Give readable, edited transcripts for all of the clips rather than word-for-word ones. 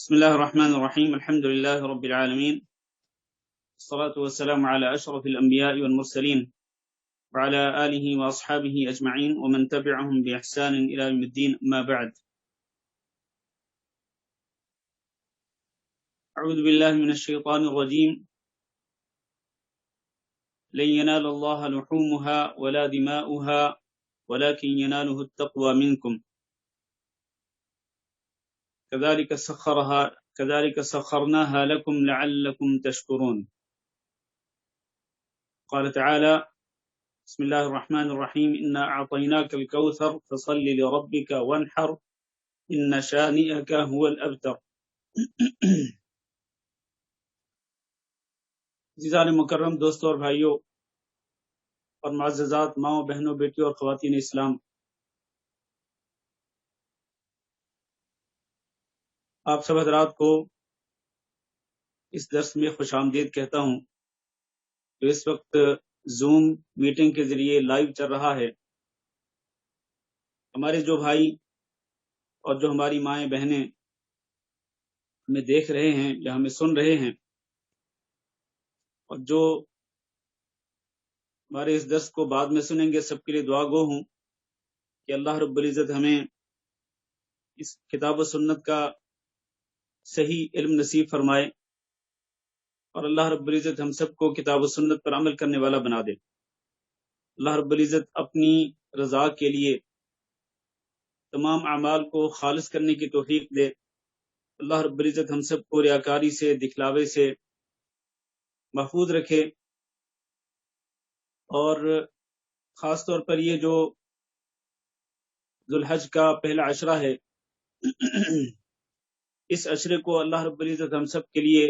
بسم الله الرحمن الرحيم. الحمد لله رب العالمين، الصلاة والسلام على أشرف الأنبياء والمرسلين وعلى آله وأصحابه أجمعين ومن تبعهم بإحسان إلى يوم الدين. أما بعد، أعوذ بالله من الشيطان الرجيم. لن ينال الله لحومها ولا دماؤها ولكن يناله التقوى منكم كذلك سخرناها لكم لعلكم تشكرون. قال تعالى: بسم الله الرحمن الرحيم. إنا أعطيناك الكوثر فصل لربك وانحر إن شانئك هو الأبتر. عزیزان مکرم، دوستوں اور بھائیوں اور معززات ماؤں، بہنوں، بیٹیوں اور خواتین اسلام، آپ سب حضرات کو اس درس میں خوش آمدید کہتا ہوں جو اس وقت زوم میٹنگ کے ذریعے لائیو چل رہا ہے. ہمارے جو بھائی اور جو ہماری مائیں بہنیں ہمیں دیکھ رہے ہیں یا ہمیں سن رہے ہیں، اور جو ہمارے اس درس کو بعد میں سنیں گے، سب کے لیے دعا گو ہوں کہ اللہ رب العزت ہمیں اس کتاب و سنت کا صحیح علم نصیب فرمائے، اور اللہ رب العزت ہم سب کو کتاب و سنت پر عمل کرنے والا بنا دے. اللہ رب العزت اپنی رضا کے لیے تمام اعمال کو خالص کرنے کی توفیق دے. اللہ رب العزت ہم سب کو ریاکاری سے، دکھلاوے سے محفوظ رکھے، اور خاص طور پر یہ جو ذوالحج کا پہلا عشرہ ہے، اس عشرے کو اللہ رب العزت ہم سب کے لیے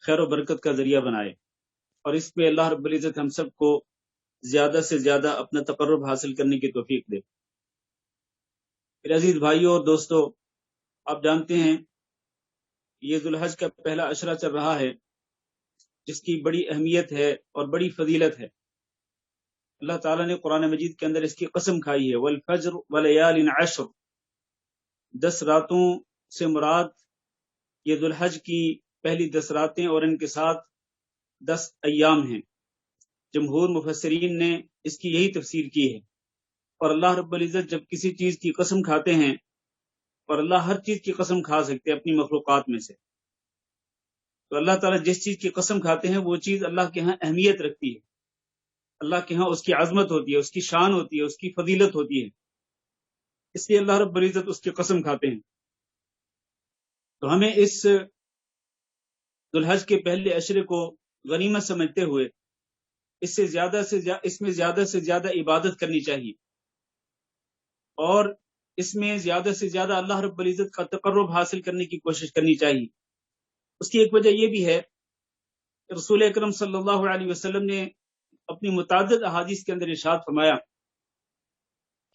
خیر و برکت کا ذریعہ بنائے، اور اس پہ اللہ رب العزت ہم سب کو زیادہ سے زیادہ اپنا تقرب حاصل کرنے کی توفیق دے. میرے عزیز بھائیوں اور دوستوں، آپ جانتے ہیں یہ ذوالحج کا پہلا عشرہ چل رہا ہے، جس کی بڑی اہمیت ہے اور بڑی فضیلت ہے. اللہ تعالیٰ نے قرآن مجید کے اندر اس کی قسم کھائی ہے، والفجر ولیال عشر. 10 راتوں سے مراد یہ ذوالحج کی پہلی 10 راتیں اور ان کے ساتھ 10 ایام ہیں. جمہور مفسرین نے اس کی یہی تفسیر کی ہے. اور اللہ رب العزت جب کسی چیز کی قسم کھاتے ہیں، اور اللہ ہر چیز کی قسم کھا سکتے ہیں اپنی مخلوقات میں سے، تو اللہ تعالیٰ جس چیز کی قسم کھاتے ہیں وہ چیز اللہ کے ہاں اہمیت رکھتی ہے. اللہ کے ہاں اس کی عظمت ہوتی ہے، اس کی شان ہوتی ہے، اس کی فضیلت ہوتی ہے، اس لیے اللہ رب العزت اس کی قسم کھاتے ہیں. تو ہمیں اس ذوالحج کے پہلے عشرے کو غنیمت سمجھتے ہوئے اس میں زیادہ سے زیادہ عبادت کرنی چاہیے، اور اس میں زیادہ سے زیادہ اللہ رب العزت کا تقرب حاصل کرنے کی کوشش کرنی چاہیے. اس کی ایک وجہ یہ بھی ہے کہ رسول اکرم صلی اللہ علیہ وسلم نے اپنی متعدد احادیث کے اندر ارشاد فرمایا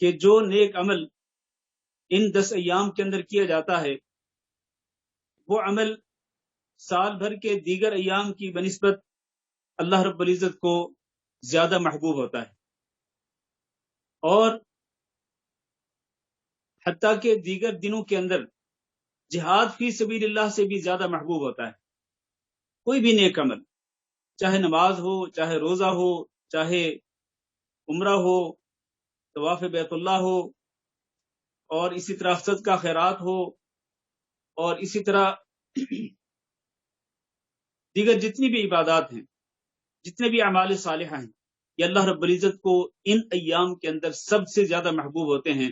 کہ جو نیک عمل ان 10 ایام کے اندر کیا جاتا ہے، وہ عمل سال بھر کے دیگر ایام کی بنسبت اللہ رب العزت کو زیادہ محبوب ہوتا ہے، اور حتیٰ کہ دیگر دنوں کے اندر جہاد فی سبیل اللہ سے بھی زیادہ محبوب ہوتا ہے. کوئی بھی نیک عمل، چاہے نماز ہو، چاہے روزہ ہو، چاہے عمرہ ہو، طواف بیت اللہ ہو، اور اسی طرح صدقہ خیرات ہو، اور اسی طرح دیگر جتنی بھی عبادات ہیں، جتنے بھی اعمال صالحہ ہیں، یہ اللہ رب العزت کو ان ایام کے اندر سب سے زیادہ محبوب ہوتے ہیں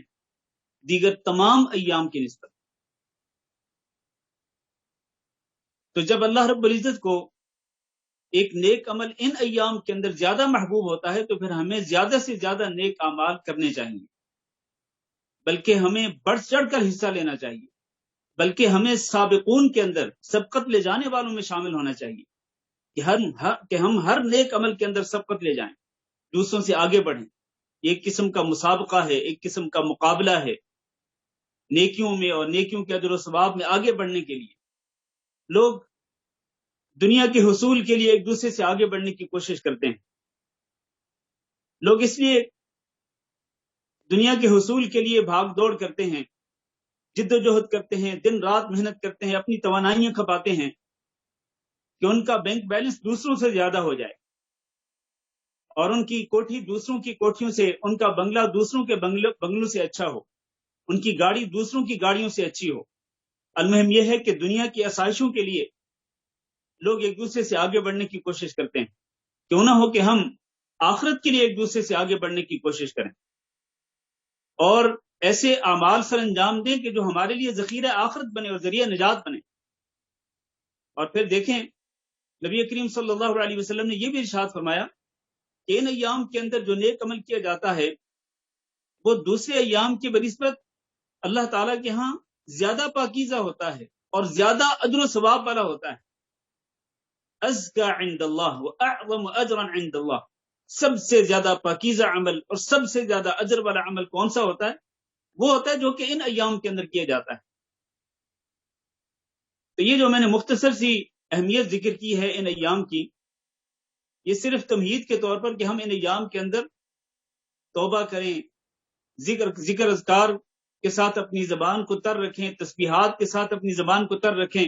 دیگر تمام ایام کی نسبت. تو جب اللہ رب العزت کو ایک نیک عمل ان ایام کے اندر زیادہ محبوب ہوتا ہے، تو پھر ہمیں زیادہ سے زیادہ نیک اعمال کرنے چاہیے، بلکہ ہمیں بڑھ چڑھ کر حصہ لینا چاہیے، بلکہ ہمیں سابقون کے اندر سبقت لے جانے والوں میں شامل ہونا چاہیے کہ ہم ہر نیک عمل کے اندر سبقت لے جائیں، دوسروں سے آگے بڑھیں. ایک قسم کا مسابقہ ہے، ایک قسم کا مقابلہ ہے نیکیوں میں، اور نیکیوں کے اجر و ثواب میں آگے بڑھنے کے لیے لوگ دنیا کے حصول کے لیے ایک دوسرے سے آگے بڑھنے کی کوشش کرتے ہیں. لوگ اس لیے دنیا کے حصول کے لیے بھاگ دوڑ کرتے ہیں جد و جہد کرتے ہیں، دن رات محنت کرتے ہیں، اپنی توانائیاں کھپاتے ہیں کہ ان کا بینک بیلنس دوسروں سے زیادہ ہو جائے، اور ان کی کوٹھی دوسروں کی کوٹھیوں سے، ان کا بنگلہ دوسروں کے بنگلوں سے اچھا ہو، ان کی گاڑی دوسروں کی گاڑیوں سے اچھی ہو۔ المہم یہ ہے کہ دنیا کی آسائشوں کے لیے لوگ ایک دوسرے سے آگے بڑھنے کی کوشش کرتے ہیں، کیوں نہ ہو کہ ہم آخرت کے لیے ایک دوسرے سے آگے بڑھنے کی کوشش کریں اور ایسے اعمال سر انجام دیں کہ جو ہمارے لیے ذخیرہ آخرت بنے اور ذریعہ نجات بنے۔ اور پھر دیکھیں نبی کریم صلی اللہ علیہ وسلم نے یہ بھی ارشاد فرمایا کہ ان ایام کے اندر جو نیک عمل کیا جاتا ہے وہ دوسرے ایام کی بنسبت اللہ تعالیٰ کے ہاں زیادہ پاکیزہ ہوتا ہے اور زیادہ اجر و ثواب والا ہوتا ہے۔ ازکا عند اللہ واعظم اجرا عند اللہ، سب سے زیادہ پاکیزہ عمل اور سب سے زیادہ اجر والا عمل کون سا ہوتا ہے؟ وہ ہوتا ہے جو کہ ان ایام کے اندر کیا جاتا ہے۔ تو یہ جو میں نے مختصر سی اہمیت ذکر کی ہے ان ایام کی، یہ صرف تمہید کے طور پر کہ ہم ان ایام کے اندر توبہ کریں، ذکر اذکار کے ساتھ اپنی زبان کو تر رکھیں، تسبیحات کے ساتھ اپنی زبان کو تر رکھیں،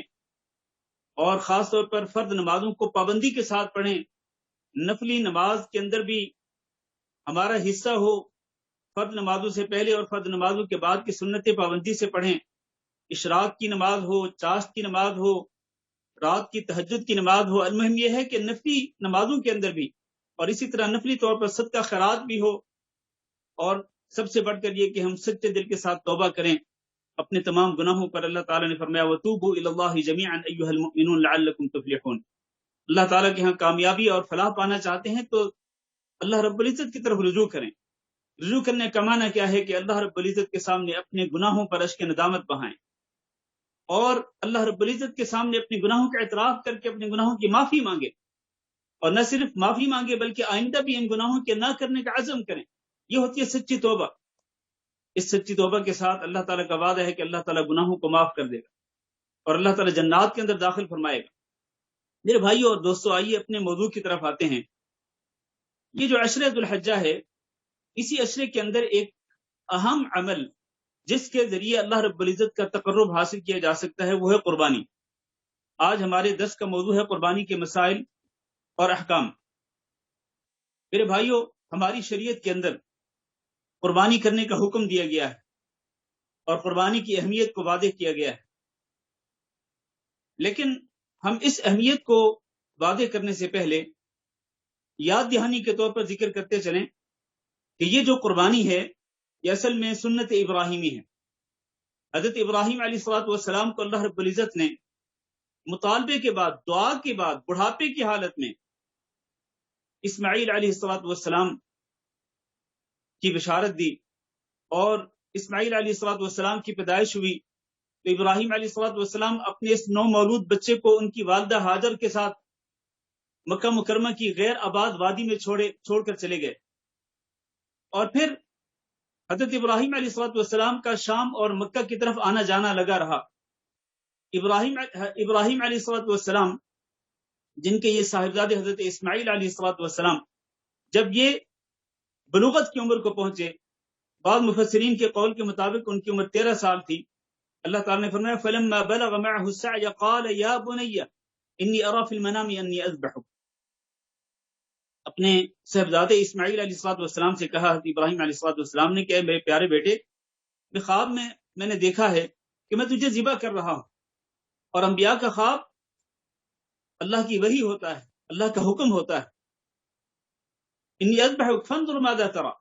اور خاص طور پر فرض نمازوں کو پابندی کے ساتھ پڑھیں، نفلی نماز کے اندر بھی ہمارا حصہ ہو، فرض نمازوں سے پہلے اور فرض نمازوں کے بعد کی سنتیں پابندی سے پڑھیں، اشراق کی نماز ہو، چاشت کی نماز ہو، رات کی تہجد کی نماز ہو۔ المہم یہ ہے کہ نفلی نمازوں کے اندر بھی اور اسی طرح نفلی طور پر صدقہ خیرات بھی ہو، اور سب سے بڑھ کر یہ کہ ہم سچے دل کے ساتھ توبہ کریں اپنے تمام گناہوں پر۔ اللہ تعالیٰ نے فرمایا وَتُوبُوا إِلَى اللَّهِ جَمِيعًا أَيُّهَا الْمُؤْمِنُونَ لَعَلَّكُمْ تُفْلِحُونَ۔ اللہ تعالیٰ کے ہاں کامیابی اور فلاح پانا چاہتے ہیں تو اللہ رب العزت کی طرف رجوع کریں۔ رجوع کرنے کا معنی کیا ہے کہ اللہ رب العزت کے سامنے اپنے گناہوں پر اشک ندامت بہائیں، اور اللہ رب العزت کے سامنے اپنے گناہوں کا اعتراف کر کے اپنے گناہوں کی معافی مانگے، اور نہ صرف معافی مانگے بلکہ آئندہ بھی ان گناہوں کے نہ کرنے کا عزم کریں۔ یہ ہوتی ہے سچی توبہ۔ اس سچی توبہ کے ساتھ اللہ تعالیٰ کا وعدہ ہے کہ اللہ تعالیٰ گناہوں کو معاف کر دے گا اور اللہ تعالیٰ جنات کے اندر داخل فرمائے گا۔ میرے بھائیو اور دوستو، آئیے اپنے موضوع کی طرف آتے ہیں۔ یہ جو عشرہ ذو الحجہ ہے، اسی عشرے کے اندر ایک اہم عمل جس کے ذریعے اللہ رب العزت کا تقرب حاصل کیا جا سکتا ہے وہ ہے قربانی۔ آج ہمارے درس کا موضوع ہے قربانی کے مسائل اور احکام۔ میرے بھائیو، ہماری شریعت کے اندر قربانی کرنے کا حکم دیا گیا ہے اور قربانی کی اہمیت کو واضح کیا گیا ہے، لیکن ہم اس اہمیت کو واضح کرنے سے پہلے یاد دہانی کے طور پر ذکر کرتے چلیں کہ یہ جو قربانی ہے یہ اصل میں سنت ابراہیمی ہے۔ حضرت ابراہیم علیہ السلام کو اللہ رب العزت نے مطالبے کے بعد، دعا کے بعد، بڑھاپے کی حالت میں اسماعیل علیہ السلام کی بشارت دی، اور اسماعیل علیہ السلام کی پیدائش ہوئی تو ابراہیم علیہ السلام اپنے اس نو مولود بچے کو ان کی والدہ ہاجر کے ساتھ مکہ مکرمہ کی غیر آباد وادی میں چھوڑ کر چلے گئے، اور پھر حضرت ابراہیم علیہ السلام کا شام اور مکہ کی طرف آنا جانا لگا رہا۔ ابراہیم علیہ السلام جن کے یہ صاحبزادے حضرت اسماعیل علیہ السلام جب یہ بلوغت کی عمر کو پہنچے، بعض مفسرین کے قول کے مطابق ان کی عمر 13 سال تھی، اللہ تعالیٰ نے فرمایا فَلَمَّا بَلَغَ مَعَهُ السَّعْيَ قَالَ يَا بُنَيَّ إِنِّي أَرَى فِي الْمَنَامِ أَنِّي أَذْبَحُكَ۔ اپنے صاحبزادے اسماعیل علیہ السلام سے کہا حضرت ابراہیم علیہ السلام نے کہ میرے پیارے بیٹے، خواب میں نے دیکھا ہے کہ میں تجھے ذبح کر رہا ہوں، اور انبیاء کا خواب اللہ کی وحی ہوتا ہے، اللہ کا حکم ہوتا ہے۔ انی اذبحک فانظر ماذا ترى،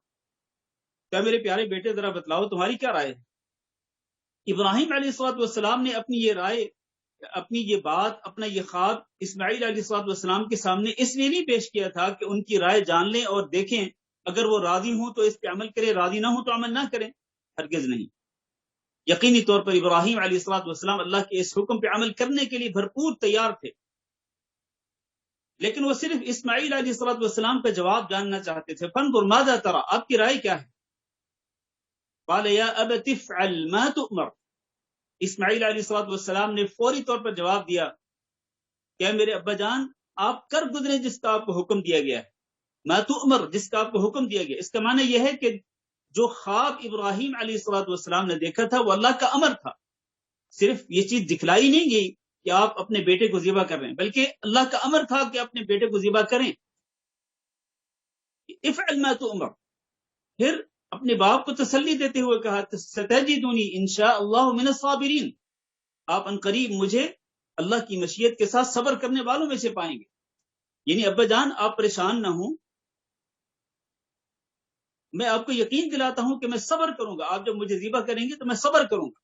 کیا میرے پیارے بیٹے ذرا بتلاؤ تمہاری کیا رائے ہے؟ ابراہیم علیہ السلام نے اپنی یہ رائے، اپنی یہ بات، اپنا یہ خواب اسماعیل علیہ السلام کے سامنے اس لیے نہیں پیش کیا تھا کہ ان کی رائے جان لیں اور دیکھیں اگر وہ راضی ہوں تو اس پہ عمل کریں، راضی نہ ہوں تو عمل نہ کریں، ہرگز نہیں۔ یقینی طور پر ابراہیم علیہ السلام اللہ کے اس حکم پہ عمل کرنے کے لیے بھرپور تیار تھے، لیکن وہ صرف اسماعیل علیہ السلام کا جواب جاننا چاہتے تھے۔ فانظر ماذا ترى، آپ کی رائے کیا ہے؟ قال یا ابت افعل ما تؤمر، اسماعیل علیہ السلام نے فوری طور پر جواب دیا کہ میرے ابا جان آپ کر گزرے جس کا آپ کو حکم دیا گیا ہے، ما تؤمر جس کا آپ کو حکم دیا گیا۔ اس کا معنی یہ ہے کہ جو خواب ابراہیم علیہ السلام نے دیکھا تھا وہ اللہ کا امر تھا، صرف یہ چیز دکھلائی نہیں گئی کہ آپ اپنے بیٹے کو ذبح کر رہے ہیں، بلکہ اللہ کا امر تھا کہ اپنے بیٹے کو ذبح کریں. افعل ما تؤمر. پھر اپنے باپ کو تسلی دیتے ہوئے کہا ستجدنی انشاء اللہ من الصابرین، آپ عنقریب مجھے اللہ کی مشیت کے ساتھ صبر کرنے والوں میں سے پائیں گے. یعنی ابا جان آپ پریشان نہ ہوں، میں آپ کو یقین دلاتا ہوں کہ میں صبر کروں گا. آپ جب مجھے ذبح کریں گے تو میں صبر کروں گا.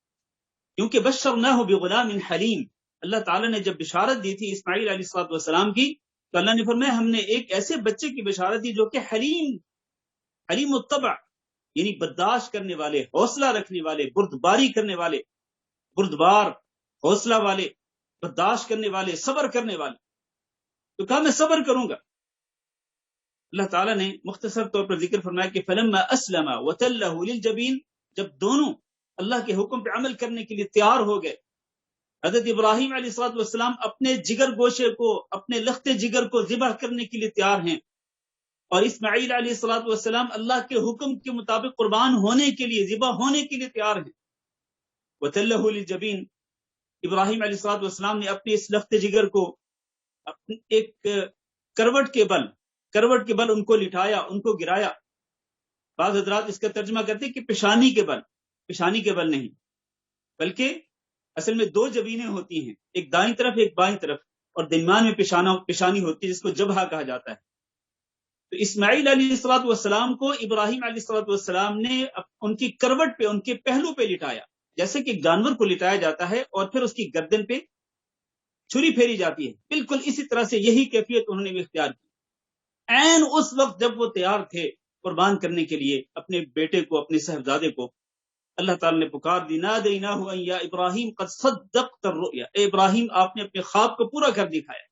کیونکہ بشرناہ بغلام حلیم، اللہ تعالیٰ نے جب بشارت دی تھی اسماعیل علیہ السلام کی تو اللہ نے فرمایا ہم نے ایک ایسے بچے کی بشارت دی جو کہ حلیم الطبع، یعنی برداشت کرنے والے، حوصلہ رکھنے والے، بردباری کرنے والے، بردبار، حوصلہ والے، برداشت کرنے والے، صبر کرنے والے. تو کہا میں صبر کروں گا. اللہ تعالیٰ نے مختصر طور پر ذکر فرمایا کہ فلما اسلم وتلہ للجبین، جب دونوں اللہ کے حکم پہ عمل کرنے کے لیے تیار ہو گئے، حضرت ابراہیم علیہ السلام اپنے جگر گوشے کو، اپنے لخت جگر کو ذبح کرنے کے لیے تیار ہیں، اور اسماعیل علیہ السلام اللہ کے حکم کے مطابق قربان ہونے کے لیے، ذبح ہونے کے لیے تیار ہیں. وتلہ للجبین، ابراہیم علیہ السلام نے اپنے اس لخت جگر کو ایک کروٹ کے بل ان کو لٹایا، ان کو گرایا. بعض حضرات اس کا ترجمہ کرتے ہیں کہ پیشانی کے بل نہیں، بلکہ اصل میں دو جبینیں ہوتی ہیں، ایک دائیں طرف ایک بائیں طرف، اور درمیان میں پیشانی ہوتی ہے جس کو جبہہ کہا جاتا ہے. تو اسماعیل علیہ السلام کو ابراہیم علیہ السلام نے ان کی کروٹ پہ، ان کے پہلو پہ لٹایا، جیسے کہ ایک جانور کو لٹایا جاتا ہے اور پھر اس کی گردن پہ چھری پھیری جاتی ہے. بالکل اسی طرح سے یہی کیفیت انہوں نے بھی اختیار کی. عین اس وقت جب وہ تیار تھے قربان کرنے کے لیے اپنے بیٹے کو، اپنے صاحبزادے کو، اللہ تعالی نے پکار دی، نادیناہ ان یا ابراہیم قد صدقت الرؤیا، اے ابراہیم آپ نے اپنے خواب کو پورا کر دکھایا.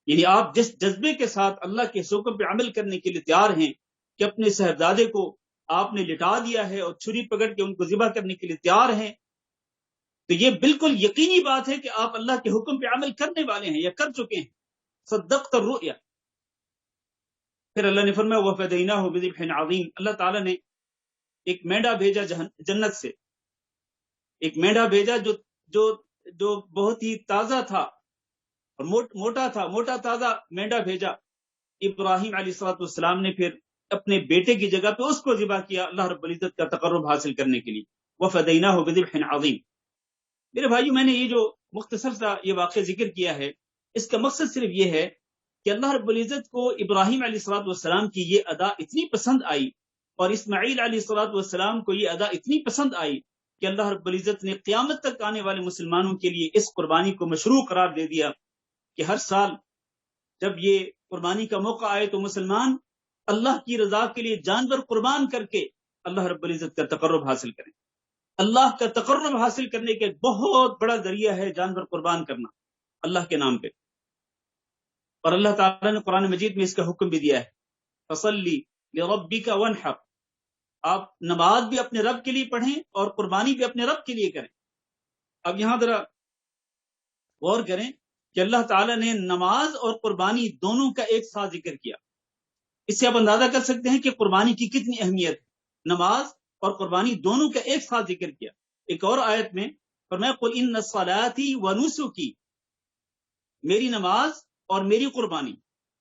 یعنی آپ جس جذبے کے ساتھ اللہ کے حکم پہ عمل کرنے کے لیے تیار ہیں کہ اپنے صاحبزادے کو آپ نے لٹا دیا ہے اور چھری پکڑ کے ان کو ذبح کرنے کے لیے تیار ہیں، تو یہ بالکل یقینی بات ہے کہ آپ اللہ کے حکم پہ عمل کرنے والے ہیں یا کر چکے ہیں. صدقت الرؤیا. پھر اللہ نے فرمایا وَفَدَيْنَاهُ بِذِبْحٍ عَظِيمٍ، اللہ تعالیٰ نے ایک مینڈا بھیجا جنت سے، ایک مینڈا بھیجا جو بہت ہی تازہ تھا اور موٹا تازہ مینڈا بھیجا. ابراہیم علیہ السلام نے پھر اپنے بیٹے کی جگہ پہ اس کو ذبح کیا اللہ رب العزت کا تقرب حاصل کرنے کے لیے. وَفَدَيْنَاهُ بِذِبْحٍ عَظِيمٍ. میرے بھائیو، میں نے یہ جو مختصر سا یہ واقعہ ذکر کیا ہے، اس کا مقصد صرف یہ ہے کہ اللہ رب العزت کو ابراہیم علیہ السلام کی یہ ادا اتنی پسند آئی اور اسماعیل علیہ السلام کو یہ ادا اتنی پسند آئی کہ اللہ رب العزت نے قیامت تک آنے والے مسلمانوں کے لیے اس قربانی کو مشروع قرار دے دیا کہ ہر سال جب یہ قربانی کا موقع آئے تو مسلمان اللہ کی رضا کے لیے جانور قربان کر کے اللہ رب العزت کا تقرب حاصل کریں. اللہ کا تقرب حاصل کرنے کا ایک بہت بڑا ذریعہ ہے جانور قربان کرنا اللہ کے نام پہ. اور اللہ تعالیٰ نے قرآن مجید میں اس کا حکم بھی دیا ہے، فصلی لربک وانحر، آپ نماز بھی اپنے رب کے لیے پڑھیں اور قربانی بھی اپنے رب کے لیے کریں. اب یہاں ذرا غور کریں کہ اللہ تعالیٰ نے نماز اور قربانی دونوں کا ایک ساتھ ذکر کیا. اس سے آپ اندازہ کر سکتے ہیں کہ قربانی کی کتنی اہمیت ہے. نماز اور قربانی دونوں کا ایک ساتھ ذکر کیا. ایک اور آیت میں فرمایا قل ان صلاتی و نسکی، میری نماز اور میری قربانی.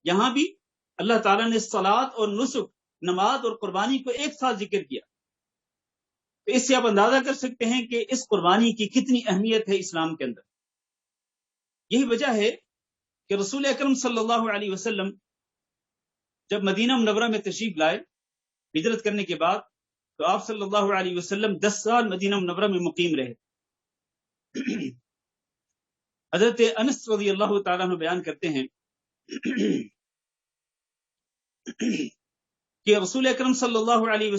یہاں بھی اللہ تعالیٰ نے صلاۃ اور نسک، نماز اور قربانی کو ایک ساتھ ذکر کیا. تو اس سے آپ اندازہ کر سکتے ہیں کہ اس قربانی کی کتنی اہمیت ہے اسلام کے اندر. یہی وجہ ہے کہ رسول اکرم صلی اللہ علیہ وسلم جب مدینہ منورہ میں تشریف لائے ہجرت کرنے کے بعد، تو آپ صلی اللہ علیہ وسلم 10 سال مدینہ منورہ میں مقیم رہے. حضرت انس رضی اللہ تعالیٰ عنہ بیان کرتے ہیں کہ رسول اکرم صلی اللہ علیہ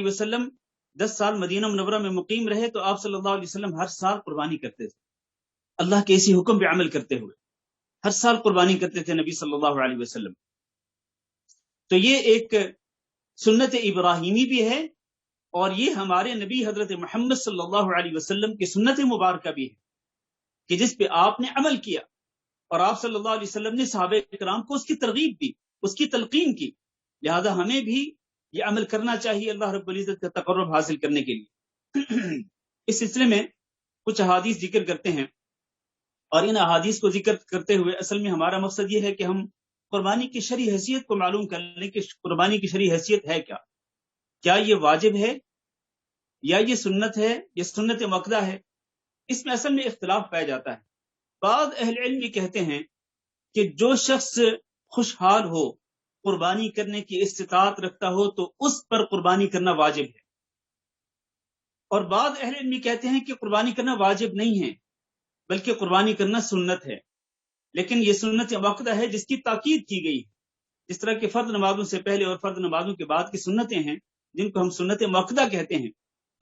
وسلم 10 سال مدینہ منورہ میں مقیم رہے، تو آپ صلی اللہ علیہ وسلم ہر سال قربانی کرتے تھے اللہ کے اسی حکم پہ عمل کرتے ہوئے. ہر سال قربانی کرتے تھے نبی صلی اللہ علیہ وسلم. تو یہ ایک سنت ابراہیمی بھی ہے اور یہ ہمارے نبی حضرت محمد صلی اللہ علیہ وسلم کی سنت مبارکہ بھی ہے کہ جس پہ آپ نے عمل کیا اور آپ صلی اللہ علیہ وسلم نے صحابہ کرام کو اس کی ترغیب دی، اس کی تلقین کی. لہذا ہمیں بھی یہ عمل کرنا چاہیے اللہ رب العزت کا تقرب حاصل کرنے کے لیے۔ اس سلسلے میں کچھ احادیث ذکر کرتے ہیں، اور ان احادیث کو ذکر کرتے ہوئے اصل میں ہمارا مقصد یہ ہے کہ ہم قربانی کی شرعی حیثیت کو معلوم کر لیں کہ قربانی کی شرعی حیثیت ہے کیا یہ واجب ہے یا یہ سنت ہے، یہ سنت مؤکدہ ہے۔ اس میں اصل میں اختلاف پایا جاتا ہے۔ بعض اہل علم یہ کہتے ہیں کہ جو شخص خوشحال ہو، قربانی کرنے کی استطاعت رکھتا ہو، تو اس پر قربانی کرنا واجب ہے، اور بعض اہل علم یہ کہتے ہیں کہ قربانی کرنا واجب نہیں ہے بلکہ قربانی کرنا سنت ہے، لیکن یہ سنت مؤکدہ ہے جس کی تاکید کی گئی ہے، جس طرح کہ فرض نمازوں سے پہلے اور فرض نمازوں کے بعد کی سنتیں ہیں جن کو ہم سنت مؤکدہ کہتے ہیں،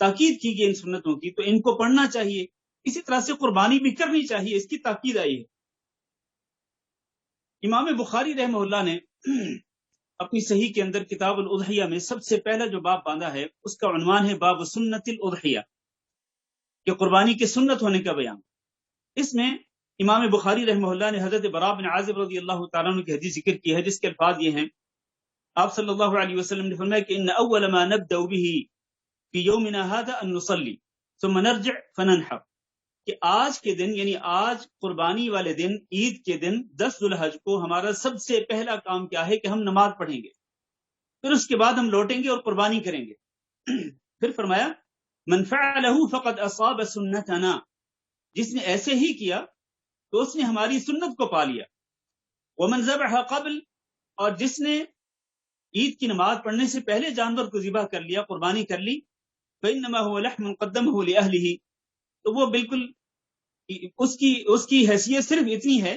تاکید کی گئی ان سنتوں کی، تو ان کو پڑھنا چاہیے۔ اسی طرح سے قربانی بھی کرنی چاہیے، اس کی تاکید آئی ہے۔ امام بخاری رحمہ اللہ نے اپنی صحیح کے اندر کتاب الاضحیہ میں سب سے پہلا جو باب باندھا ہے اس کا عنوان ہے باب سنت الاضحیہ، کہ قربانی کی سنت ہونے کا بیان۔ اس میں امام بخاری رحمہ اللہ نے حضرت براء بن عازب رضی اللہ تعالیٰ عنہ کی حدیث ذکر کی ہے، جس کے الفاظ یہ ہیں، آپ صلی اللہ علیہ وسلم نے فرمایا کہ ان اول ما نبدأ به فی یومنا هذا ان نصلی ثم نرجع فننحر، کہ آج کے دن یعنی آج قربانی والے دن، عید کے دن 10 ذو الحج کو ہمارا سب سے پہلا کام کیا ہے کہ ہم نماز پڑھیں گے، پھر اس کے بعد ہم لوٹیں گے اور قربانی کریں گے۔ پھر فرمایا من فعلہ فقد اصاب سنتنا، جس نے ایسے ہی کیا تو اس نے ہماری سنت کو پا لیا۔ ومن ذبح قبل، اور جس نے عید کی نماز پڑھنے سے پہلے جانور کو ذبح کر لیا، قربانی کر لی، فإنما هو لحم قدمه لأهله، تو وہ بالکل اس کی حیثیت صرف اتنی ہے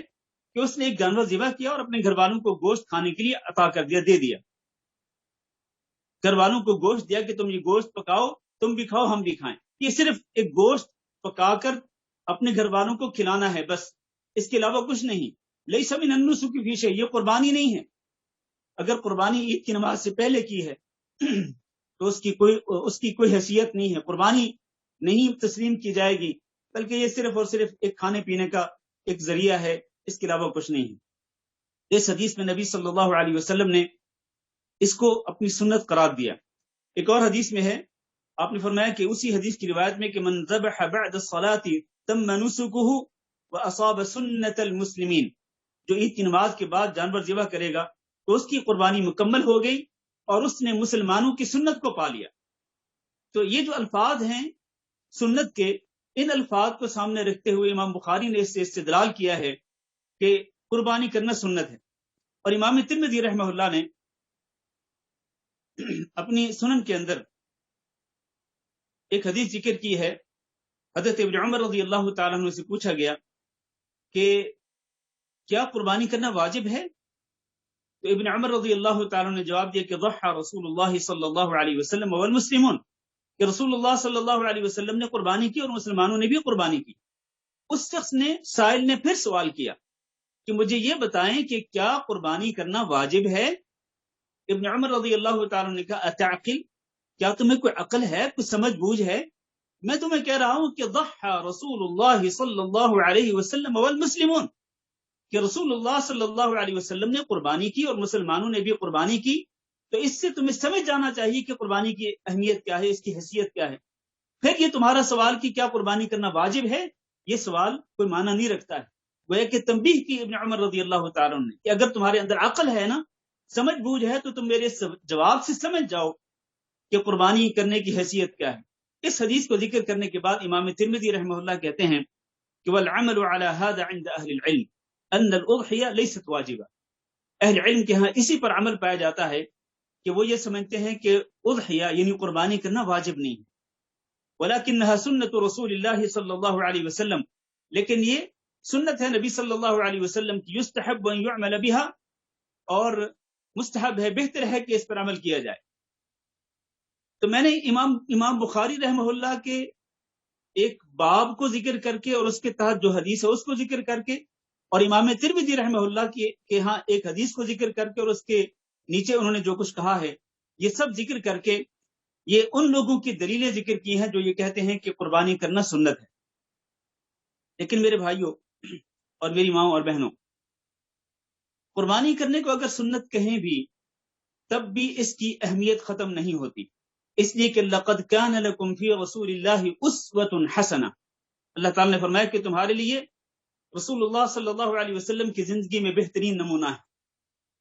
کہ اس نے ایک جانور ذبح کیا اور اپنے گھر والوں کو گوشت کھانے کے لیے عطا کر دیا، دے دیا۔ گھر والوں کو گوشت دیا کہ تم یہ گوشت پکاؤ، تم بھی کھاؤ ہم بھی کھائیں۔ یہ صرف ایک گوشت پکا کر اپنے گھر والوں کو کھلانا ہے بس، اس کے علاوہ کچھ نہیں۔ لیس من النسک فی شیء، یہ قربانی نہیں ہے۔ اگر قربانی عید کی نماز سے پہلے کی ہے تو اس کی کوئی حیثیت نہیں ہے، قربانی نہیں تسلیم کی جائے گی، بلکہ یہ صرف اور صرف ایک کھانے پینے کا ایک ذریعہ ہے، اس کے علاوہ کچھ نہیں ہے۔ اس حدیث میں نبی صلی اللہ علیہ وسلم نے اس کو اپنی سنت قرار دیا۔ ایک اور حدیث میں ہے، آپ نے فرمایا کہ اسی حدیث کی روایت میں کہ من ذبح بعد الصلاة تم نسکہ واصاب سنت المسلمین، جو عید کی نماز کے بعد جانور ذبح کرے گا تو اس کی قربانی مکمل ہو گئی اور اس نے مسلمانوں کی سنت کو پا لیا۔ تو یہ جو الفاظ ہیں سنت کے، ان الفاظ کو سامنے رکھتے ہوئے امام بخاری نے اس سے استدلال کیا ہے کہ قربانی کرنا سنت ہے۔ اور امام ترمذی رحمہ اللہ نے اپنی سنن کے اندر ایک حدیث ذکر کی ہے، حضرت ابن عمر رضی اللہ تعالیٰ عنہ سے پوچھا گیا کہ کیا قربانی کرنا واجب ہے؟ تو ابن عمر رضی اللہ تعالیٰ نے جواب دیا کہ ضحى رسول اللہ صلی اللہ علیہ وسلم والمسلمون، کہ رسول اللہ صلی اللہ علیہ وسلم نے قربانی کی اور مسلمانوں نے بھی قربانی کی۔ اس شخص نے، سائل نے پھر سوال کیا کہ مجھے یہ بتائیں کہ کیا قربانی کرنا واجب ہے؟ ابن عمر رضی اللہ تعالیٰ نے کہا اتعقل، کیا تمہیں کوئی عقل ہے، کوئی سمجھ بوجھ ہے؟ میں تمہیں کہہ رہا ہوں کہ ضحى رسول اللہ صلی اللہ علیہ وسلم والمسلمون، کہ رسول اللہ صلی اللہ علیہ وسلم نے قربانی کی اور مسلمانوں نے بھی قربانی کی۔ تو اس سے تمہیں سمجھ جانا چاہیے کہ قربانی کی اہمیت کیا ہے، اس کی حیثیت کیا ہے۔ پھر یہ تمہارا سوال کہ کیا قربانی کرنا واجب ہے، یہ سوال کوئی معنی نہیں رکھتا ہے۔ گویا کہ تنبیہ کی ابن عمر رضی اللہ تعالیٰ نے کہ اگر تمہارے اندر عقل ہے نا، سمجھ بوجھ ہے، تو تم میرے جواب سے سمجھ جاؤ کہ قربانی کرنے کی حیثیت کیا ہے۔ اس حدیث کو ذکر کرنے کے بعد امام ترمذی رحمہ اللہ کہتے ہیں کہ والعمل على هذا عند اہل العلم ان الاضحیہ لیست واجبہ، اہل علم کے ہاں اسی پر عمل پایا جاتا ہے کہ وہ یہ سمجھتے ہیں کہ اضحیہ یعنی قربانی کرنا واجب نہیں ہے، ولکنها سنت رسول اللہ صلی اللہ علیہ وسلم، لیکن یہ سنت ہے نبی صلی اللہ علیہ وسلم کی، یستحب ان یعمل بها، اور مستحب ہے، بہتر ہے کہ اس پر عمل کیا جائے۔ تو میں نے امام بخاری رحمہ اللہ کے ایک باب کو ذکر کر کے اور اس کے تحت جو حدیث ہے اس کو ذکر کر کے، اور امام ترمذی رحمہ اللہ کے ہاں ایک حدیث کو ذکر کر کے اور اس کے نیچے انہوں نے جو کچھ کہا ہے، یہ سب ذکر کر کے یہ ان لوگوں کی دلیلیں ذکر کی ہیں جو یہ کہتے ہیں کہ قربانی کرنا سنت ہے۔ لیکن میرے بھائیوں اور میری ماؤں اور بہنوں، قربانی کرنے کو اگر سنت کہیں بھی تب بھی اس کی اہمیت ختم نہیں ہوتی، اس لیے کہ لقد کان لکم فی رسول اللہ اسوۃ حسنہ، اللہ تعالیٰ نے فرمایا کہ تمہارے لیے رسول اللہ صلی اللہ علیہ وسلم کی زندگی میں بہترین نمونہ ہے۔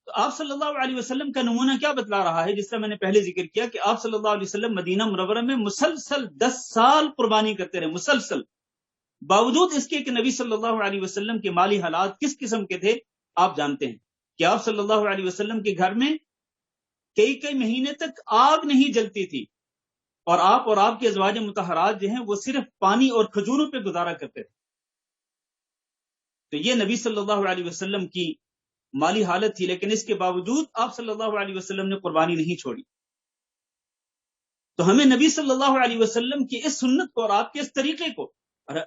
تو آپ صلی اللہ علیہ وسلم کا نمونہ کیا بتلا رہا ہے؟ جس طرح میں نے پہلے ذکر کیا کہ آپ صلی اللہ علیہ وسلم مدینہ منورہ میں مسلسل 10 سال قربانی کرتے رہے، مسلسل، باوجود اس کے کہ نبی صلی اللہ علیہ وسلم کے مالی حالات کس قسم کے تھے آپ جانتے ہیں کہ آپ صلی اللہ علیہ وسلم کے گھر میں کئی مہینے تک آگ نہیں جلتی تھی، اور آپ کے ازواج مطہرات جو ہیں وہ صرف پانی اور کھجوروں پہ گزارا کرتے تھے۔ تو یہ نبی صلی اللہ علیہ وسلم کی مالی حالت تھی، لیکن اس کے باوجود آپ صلی اللہ علیہ وسلم نے قربانی نہیں چھوڑی۔ تو ہمیں نبی صلی اللہ علیہ وسلم کی اس سنت کو اور آپ کے اس طریقے کو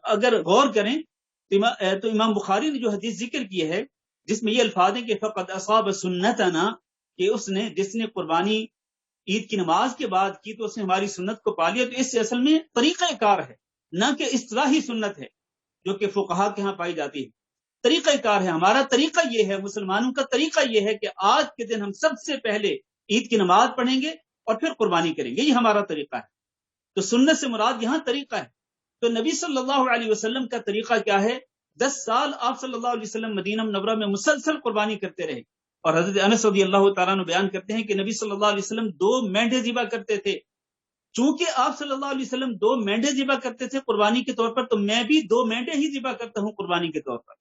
اگر غور کریں تو امام بخاری نے جو حدیث ذکر کی ہے جس میں یہ الفاظ ہیں کہ فقد اصاب سنتنا، کہ جس نے قربانی عید کی نماز کے بعد کی تو اس نے ہماری سنت کو پا لیا، تو اس سے اصل میں طریقہ کار ہے، نہ کہ اصطلاحی سنت ہے جو کہ فقہا کے ہاں پائی جاتی ہے۔ طریقہ کار ہے، ہمارا طریقہ یہ ہے، مسلمانوں کا طریقہ یہ ہے کہ آج کے دن ہم سب سے پہلے عید کی نماز پڑھیں گے اور پھر قربانی کریں گے، یہ ہمارا طریقہ ہے۔ تو سنت سے مراد یہاں طریقہ ہے۔ تو نبی صلی اللہ علیہ وسلم کا طریقہ کیا ہے؟ 10 سال آپ صلی اللہ علیہ وسلم مدینہ منورہ میں مسلسل قربانی کرتے رہے، اور حضرت انس رضی اللہ تعالیٰ عنہ بیان کرتے ہیں کہ نبی صلی اللہ علیہ وسلم 2 مینڈے ذبح کرتے تھے۔ چونکہ آپ صلی اللہ علیہ وسلم 2 مینڈے ذبح کرتے تھے قربانی کے طور پر، تو میں بھی 2 مینڈے ہی ذبح کرتا ہوں قربانی کے طور پر۔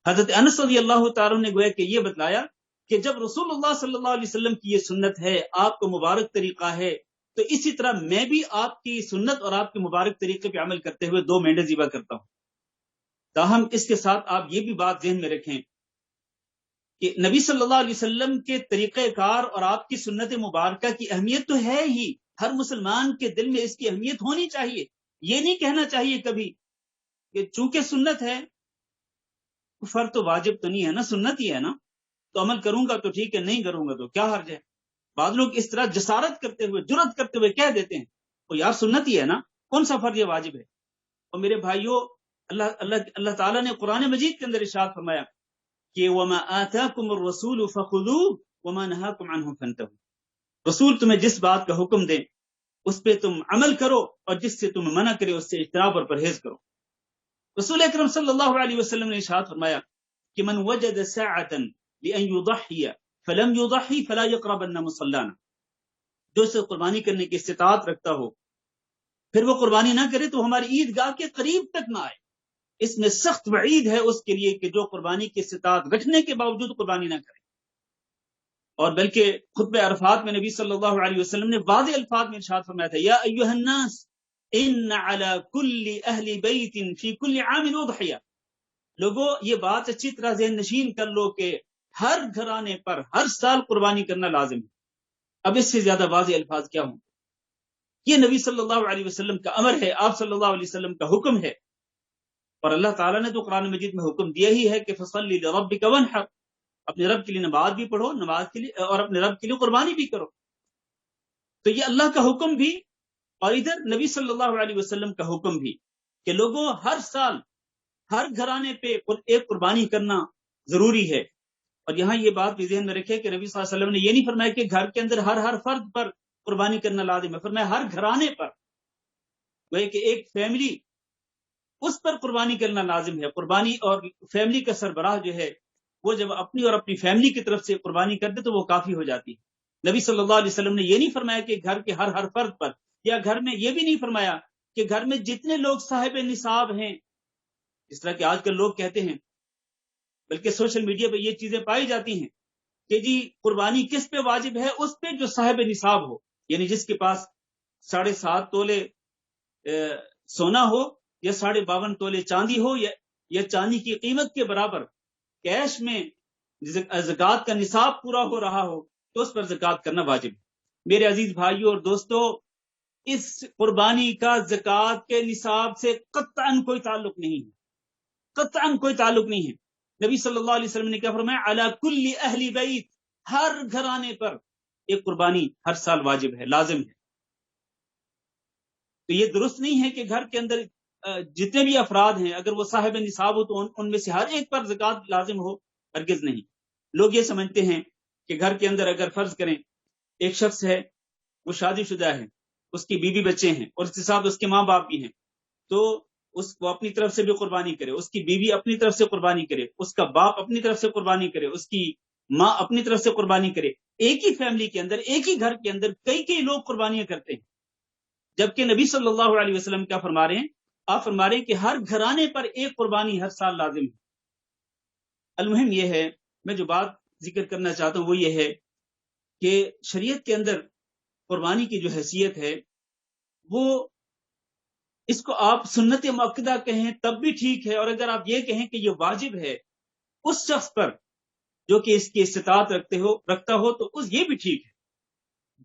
حضرت انس رضی اللہ تعالیٰ نے گویا کہ یہ بتلایا کہ جب رسول اللہ صلی اللہ علیہ وسلم کی یہ سنت ہے، آپ کو مبارک طریقہ ہے، تو اسی طرح میں بھی آپ کی سنت اور آپ کے مبارک طریقے پہ عمل کرتے ہوئے 2 مینڈے ذبح کرتا ہوں۔ تاہم اس کے ساتھ آپ یہ بھی بات ذہن میں رکھیں کہ نبی صلی اللہ علیہ وسلم کے طریقہ کار اور آپ کی سنت مبارکہ کی اہمیت تو ہے ہی، ہر مسلمان کے دل میں اس کی اہمیت ہونی چاہیے۔ یہ نہیں کہنا چاہیے کبھی کہ چونکہ سنت ہے، فرض تو واجب تو نہیں ہے نا، سنت ہی ہے نا، تو عمل کروں گا تو ٹھیک ہے، نہیں کروں گا تو کیا حرج ہے۔ بعض لوگ اس طرح جسارت کرتے ہوئے، جرات کرتے ہوئے کہہ دیتے ہیں وہ یار سنت ہی ہے نا، کون سا فرض یہ واجب ہے۔ اور میرے بھائیوں، اللہ تعالیٰ نے قرآن مجید کے اندر ارشاد فرمایا کہ وَمَا آتَاكُمُ الرَّسُولُ فَخُذُوهُ وَمَا نَهَاكُمْ عَنْهُ فَانْتَهُوا، رسول تمہیں جس بات کا حکم دے اس پہ تم عمل کرو، اور جس سے تم منع کرے اس سے اجتناب اور پرہیز کرو۔ رسول اکرم صلی اللہ علیہ وسلم نے ارشاد فرمایا کہ من وجد ساعة لأن يضحي فلم يضحي فلا يقربن مصلانا، جو سے قربانی کرنے کی استطاعت رکھتا ہو پھر وہ قربانی نہ کرے تو ہماری عیدگاہ کے قریب تک نہ آئے۔ اس میں سخت وعید ہے اس کے لیے کہ جو قربانی کی استطاعت رکھنے کے باوجود قربانی نہ کرے۔ اور بلکہ خطبہ عرفات میں نبی صلی اللہ علیہ وسلم نے واضح الفاظ میں ارشاد فرمایا تھا، یا ایھا الناس ان علی کل اہل بیت فی کل عام اضحیہ، لوگوں یہ بات اچھی طرح ذہن نشین کر لو کہ ہر گھرانے پر ہر سال قربانی کرنا لازم ہے۔ اب اس سے زیادہ واضح الفاظ کیا ہوں؟ یہ نبی صلی اللہ علیہ وسلم کا امر ہے، آپ صلی اللہ علیہ وسلم کا حکم ہے، اور اللہ تعالیٰ نے تو قرآن مجید میں حکم دیا ہی ہے کہ فصل لربک وانحر، اپنے رب کے لیے نماز بھی پڑھو، نماز کے لیے اور اپنے رب کے لیے قربانی بھی کرو۔ تو یہ اللہ کا حکم بھی، اور ادھر نبی صلی اللہ علیہ وسلم کا حکم بھی کہ لوگوں ہر سال ہر گھرانے پہ ایک قربانی کرنا ضروری ہے۔ اور یہاں یہ بات بھی ذہن میں رکھے کہ نبی صلی اللہ علیہ وسلم نے یہ نہیں فرمایا کہ گھر کے اندر ہر فرد پر قربانی کرنا لازم ہے، فرمایا ہر گھرانے پر، وہ کہ ایک فیملی اس پر قربانی کرنا لازم ہے۔ قربانی اور فیملی کا سربراہ جو ہے وہ جب اپنی اور اپنی فیملی کی طرف سے قربانی کرتے تو وہ کافی ہو جاتی ہے۔ نبی صلی اللہ علیہ وسلم نے یہ نہیں فرمایا کہ گھر کے ہر فرد پر، یا گھر میں یہ بھی نہیں فرمایا کہ گھر میں جتنے لوگ صاحب نصاب ہیں، اس طرح کہ آج کل لوگ کہتے ہیں، بلکہ سوشل میڈیا پہ یہ چیزیں پائی جاتی ہیں کہ جی قربانی کس پہ واجب ہے؟ اس پہ جو صاحب نصاب ہو، یعنی جس کے پاس 7.5 تولے سونا ہو، یا 52.5 تولے چاندی ہو، یا چاندی کی قیمت کے برابر کیش میں زکوٰۃ کا نصاب پورا ہو رہا ہو تو اس پر زکوٰۃ کرنا واجب ہے۔ میرے عزیز بھائیوں اور دوستو، اس قربانی کا زکوٰۃ کے نصاب سے قطعاً کوئی تعلق نہیں ہے، قطعاً کوئی تعلق نہیں ہے۔ نبی صلی اللہ علیہ وسلم نے کیا فرمایا؟ علی کل اہل بیت، ہر گھرانے پر ایک قربانی ہر سال واجب ہے، لازم ہے۔ تو یہ درست نہیں ہے کہ گھر کے اندر جتنے بھی افراد ہیں اگر وہ صاحب نصاب ہو تو ان میں سے ہر ایک پر زکوٰۃ لازم ہو، ہرگز نہیں۔ لوگ یہ سمجھتے ہیں کہ گھر کے اندر اگر فرض کریں ایک شخص ہے، وہ شادی شدہ ہے، اس کی بیوی بچے ہیں اور اس کے ساتھ اس کے ماں باپ بھی ہیں، تو اس کو اپنی طرف سے بھی قربانی کرے، اس کی بیوی اپنی طرف سے قربانی کرے، اس کا باپ اپنی طرف سے قربانی کرے، اس کی ماں اپنی طرف سے قربانی کرے. ایک ہی فیملی کے اندر، ایک ہی گھر کے اندر کئی لوگ قربانیاں کرتے ہیں. جبکہ نبی صلی اللہ علیہ وسلم کیا فرما رہے ہیں؟ آپ فرما رہے ہیں کہ ہر گھرانے پر ایک قربانی ہر سال لازم ہے. المہم یہ ہے، میں جو بات ذکر کرنا چاہتا ہوں وہ یہ ہے کہ شریعت کے اندر قربانی کی جو حیثیت ہے، وہ اس کو آپ سنت مؤکدہ کہیں تب بھی ٹھیک ہے، اور اگر آپ یہ کہیں کہ یہ واجب ہے اس شخص پر جو کہ اس کی استطاعت رکھتا ہو تو یہ بھی ٹھیک ہے.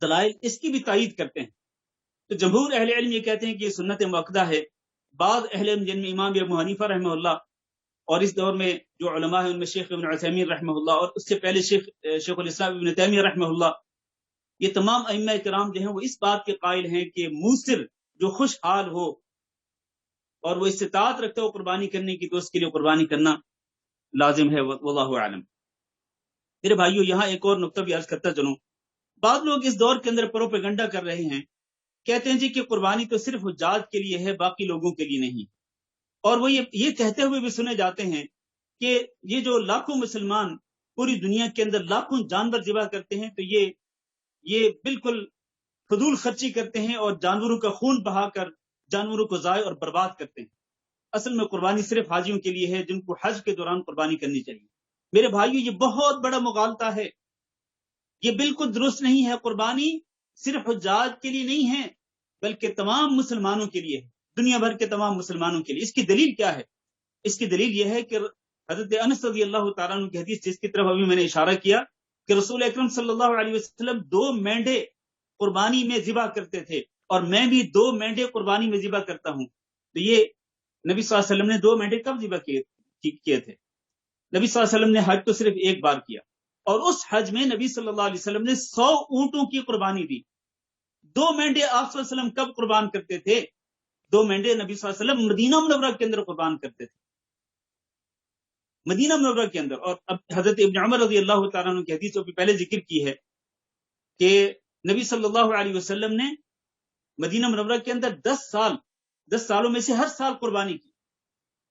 دلائل اس کی بھی تائید کرتے ہیں. تو جمہور اہل علم یہ کہتے ہیں کہ یہ سنت مؤکدہ ہے. بعض اہل علم جن میں امام ابو حنیفہ رحمہ اللہ، اور اس دور میں جو علماء ہیں ان میں شیخ ابن عثیمین رحمہ اللہ، اور اس سے پہلے شیخ الاسلام ابن تیمیہ رحمہ اللہ، یہ تمام ائمہ کرام جو ہیں وہ اس بات کے قائل ہیں کہ موسر جو خوشحال ہو اور وہ استطاعت رکھتا ہو قربانی کرنے کی تو اس کے لیے قربانی کرنا لازم ہے. واللہ اعلم. میرے بھائیو، یہاں ایک اور نقطہ بھی عرض کرتا چلوں. بعض لوگ اس دور کے اندر پروپیگنڈا کر رہے ہیں، کہتے ہیں جی کہ قربانی تو صرف حجاج کے لیے ہے، باقی لوگوں کے لیے نہیں. اور وہ یہ کہتے ہوئے بھی سنے جاتے ہیں کہ یہ جو لاکھوں مسلمان پوری دنیا کے اندر لاکھوں جانور ذبح کرتے ہیں تو یہ بالکل فضول خرچی کرتے ہیں اور جانوروں کا خون بہا کر جانوروں کو ضائع اور برباد کرتے ہیں. اصل میں قربانی صرف حاجیوں کے لیے ہے جن کو حج کے دوران قربانی کرنی چاہیے. میرے بھائیو، یہ بہت بڑا مغالطہ ہے، یہ بالکل درست نہیں ہے. قربانی صرف حجاج کے لیے نہیں ہے بلکہ تمام مسلمانوں کے لیے ہے، دنیا بھر کے تمام مسلمانوں کے لیے. اس کی دلیل کیا ہے؟ اس کی دلیل یہ ہے کہ حضرت انس رضی اللہ تعالیٰ عنہ کی حدیث، جس کی طرف ابھی میں نے اشارہ کیا، کہ رسول اکرم صلی اللہ علیہ وسلم 2 مینڈے قربانی میں ذبح کرتے تھے، اور میں بھی 2 مینڈے قربانی میں ذبح کرتا ہوں. تو یہ نبی صلی اللہ علیہ وسلم نے 2 مینڈے کب ذبح کیے تھے؟ نبی صلی اللہ علیہ وسلم نے حج تو صرف ایک بار کیا، اور اس حج میں نبی صلی اللہ علیہ وسلم نے 100 اونٹوں کی قربانی دی. 2 مینڈے آپ صلی اللہ علیہ وسلم کب قربان کرتے تھے؟ 2 مینڈے نبی صلی اللہ علیہ وسلم مدینہ منورہ کے اندر قربان کرتے تھے، مدینہ منورہ کے اندر. اور اب حضرت ابن عمر رضی اللہ تعالیٰ عنہ کی حدیث جو پہلے ذکر کی ہے کہ نبی صلی اللہ علیہ وسلم نے مدینہ منورہ کے اندر 10 سالوں میں سے ہر سال قربانی کی.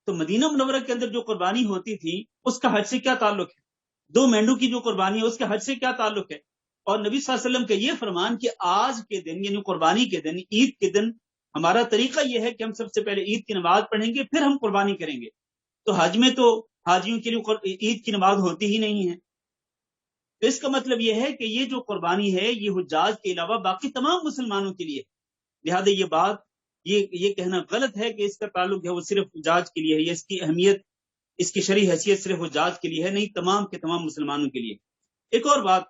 تو مدینہ منورہ کے اندر جو قربانی ہوتی تھی اس کا حج سے کیا تعلق ہے؟ 2 مینڈوں کی جو قربانی ہے اس کا حج سے کیا تعلق ہے؟ اور نبی صلی اللہ علیہ وسلم کا یہ فرمان کہ آج کے دن یعنی قربانی کے دن، عید کے دن، ہمارا طریقہ یہ ہے کہ ہم سب سے پہلے عید کی نماز پڑھیں گے پھر ہم قربانی کریں گے. تو حج میں تو حاجیوں کے لیے عید کی نماز ہوتی ہی نہیں ہے. تو اس کا مطلب یہ ہے کہ یہ جو قربانی ہے یہ حجاج کے علاوہ باقی تمام مسلمانوں کے لیے. لہذا یہ بات یہ کہنا غلط ہے کہ اس کا تعلق ہے وہ صرف حجاج کے لیے ہے، یا اس کی اہمیت، اس کی شرعی حیثیت صرف حجاج کے لیے ہے، نہیں، تمام کے تمام مسلمانوں کے لیے. ایک اور بات،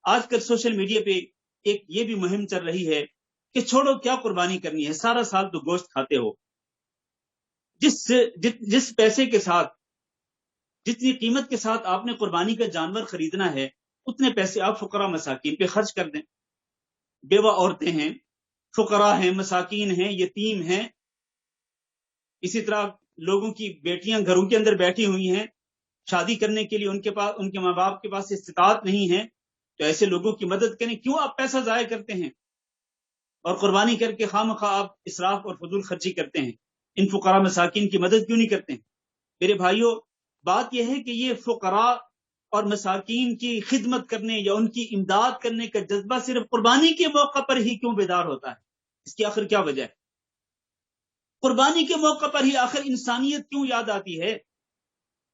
آج کل سوشل میڈیا پہ ایک یہ بھی مہم چل رہی ہے کہ چھوڑو کیا قربانی کرنی ہے، سارا سال تو گوشت کھاتے ہو. جس پیسے کے ساتھ، جتنی قیمت کے ساتھ آپ نے قربانی کا جانور خریدنا ہے اتنے پیسے آپ فقراء مساکین پہ خرچ کر دیں. بیوہ عورتیں ہیں، فقراء ہیں، مساکین ہیں، یتیم ہیں. اسی طرح لوگوں کی بیٹیاں گھروں کے اندر بیٹھی ہوئی ہیں، شادی کرنے کے لیے ان کے ماں باپ کے پاس استطاعت نہیں ہے. تو ایسے لوگوں کی مدد کریں. کیوں آپ پیسہ ضائع کرتے ہیں اور قربانی کر کے خواہ آپ اسراف اور فضول خرچی کرتے ہیں؟ ان فقراء مساکین کی مدد کیوں نہیں کرتے ہیں؟ میرے بھائیوں، بات یہ ہے کہ یہ فقراء اور مساکین کی خدمت کرنے یا ان کی امداد کرنے کا جذبہ صرف قربانی کے موقع پر ہی کیوں بیدار ہوتا ہے؟ اس کی آخر کیا وجہ ہے؟ قربانی کے موقع پر ہی آخر انسانیت کیوں یاد آتی ہے؟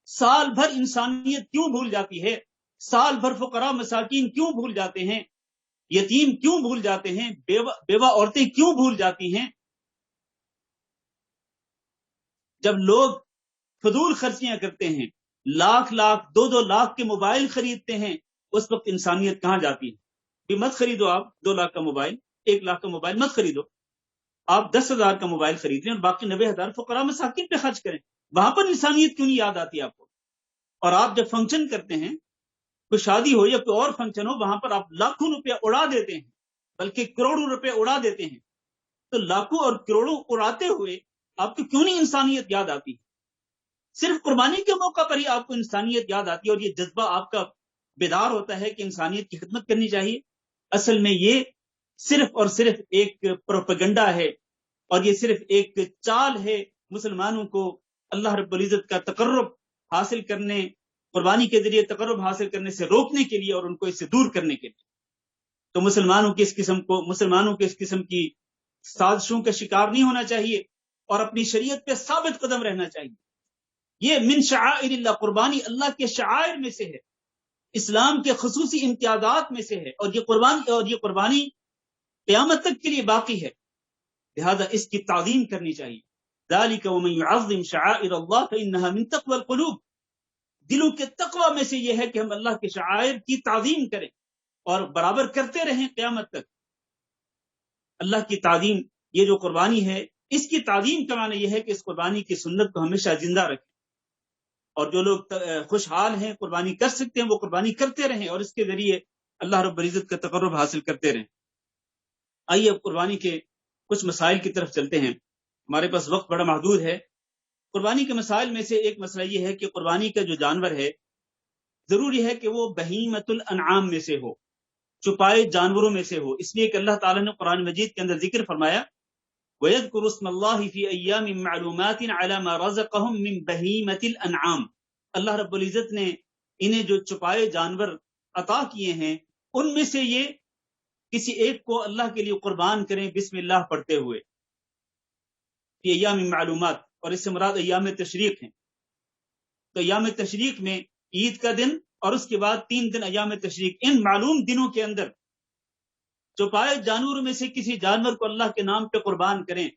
سال بھر انسانیت کیوں بھول جاتی ہے؟ سال بھر فقراء مساکین کیوں بھول جاتے ہیں؟ یتیم کیوں بھول جاتے ہیں؟ بیوہ عورتیں کیوں بھول جاتی ہیں؟ جب لوگ فضول خرچیاں کرتے ہیں، لاکھ 2 لاکھ کے موبائل خریدتے ہیں، اس وقت انسانیت کہاں جاتی ہے؟ بھی مت خریدو آپ 2 لاکھ کا موبائل، 1 لاکھ کا موبائل مت خریدو. آپ 10,000 کا موبائل خرید لیں اور باقی 90,000 فقراء مساکین پہ خرچ کریں. وہاں پر انسانیت کیوں نہیں یاد آتی آپ کو؟ اور آپ جب فنکشن کرتے ہیں، کوئی شادی ہو یا کوئی اور فنکشن ہو، وہاں پر آپ لاکھوں روپے اڑا دیتے ہیں، بلکہ کروڑوں روپے اڑا دیتے ہیں. تو لاکھوں اور کروڑوں اڑاتے ہوئے آپ کو کیوں نہیں انسانیت یاد آتی؟ صرف قربانی کے موقع پر ہی آپ کو انسانیت یاد آتی ہے، اور یہ جذبہ آپ کا بیدار ہوتا ہے کہ انسانیت کی خدمت کرنی چاہیے، اصل میں یہ صرف اور صرف ایک پروپیگنڈا ہے، اور یہ صرف ایک چال ہے مسلمانوں کو اللہ رب العزت کا تقرب حاصل کرنے، قربانی کے ذریعے تقرب حاصل کرنے سے روکنے کے لیے اور ان کو اس سے دور کرنے کے لیے۔ تو مسلمانوں کے اس قسم کی سازشوں کا شکار نہیں ہونا چاہیے اور اپنی شریعت پہ ثابت قدم رہنا چاہیے۔ یہ من شعائر اللہ، قربانی اللہ کے شعائر میں سے ہے، اسلام کے خصوصی امتیازات میں سے ہے، اور یہ قربانی قیامت تک کے لیے باقی ہے، لہذا اس کی تعظیم کرنی چاہیے۔ ذالک ومن يعظم شعائر اللہ فانها من تقوى القلوب، دلوں کے تقوی میں سے یہ ہے کہ ہم اللہ کے شعائر کی تعظیم کریں اور برابر کرتے رہیں قیامت تک۔ اللہ کی تعظیم، یہ جو قربانی ہے اس کی تعظیم کا معنی یہ ہے کہ اس قربانی کی سنت کو ہمیشہ زندہ رکھیں، اور جو لوگ خوشحال ہیں قربانی کر سکتے ہیں وہ قربانی کرتے رہیں اور اس کے ذریعے اللہ رب العزت کا تقرب حاصل کرتے رہیں۔ آئیے اب قربانی کے کچھ مسائل کی طرف چلتے ہیں، ہمارے پاس وقت بڑا محدود ہے۔ قربانی کے مسائل میں سے ایک مسئلہ یہ ہے کہ قربانی کا جو جانور ہے ضروری ہے کہ وہ بہیمۃ الانعام میں سے ہو، چھپائے جانوروں میں سے ہو، اس لیے کہ اللہ تعالیٰ نے قرآن مجید کے اندر ذکر فرمایا وَيَذْكُرُ اسْمَ اللَّهِ فِي أَيَّامٍ مَّعْلُومَاتٍ عَلَى مَا رَزَقَهُم مِّن بَهِيمَةِ الْأَنْعَامِ، اللہ رب العزت نے انہیں جو چھپائے جانور عطا کیے ہیں ان میں سے یہ کسی ایک کو اللہ کے لیے قربان کریں بسم اللہ پڑھتے ہوئے، فی ایام معلومات، اور اس سے مراد ایام تشریق ہیں۔ تو ایام تشریق میں عید کا دن اور اس کے بعد 3 دن ایام تشریق، ان معلوم دنوں کے اندر چھپائے جانوروں میں سے کسی جانور کو اللہ کے نام پہ قربان کریں۔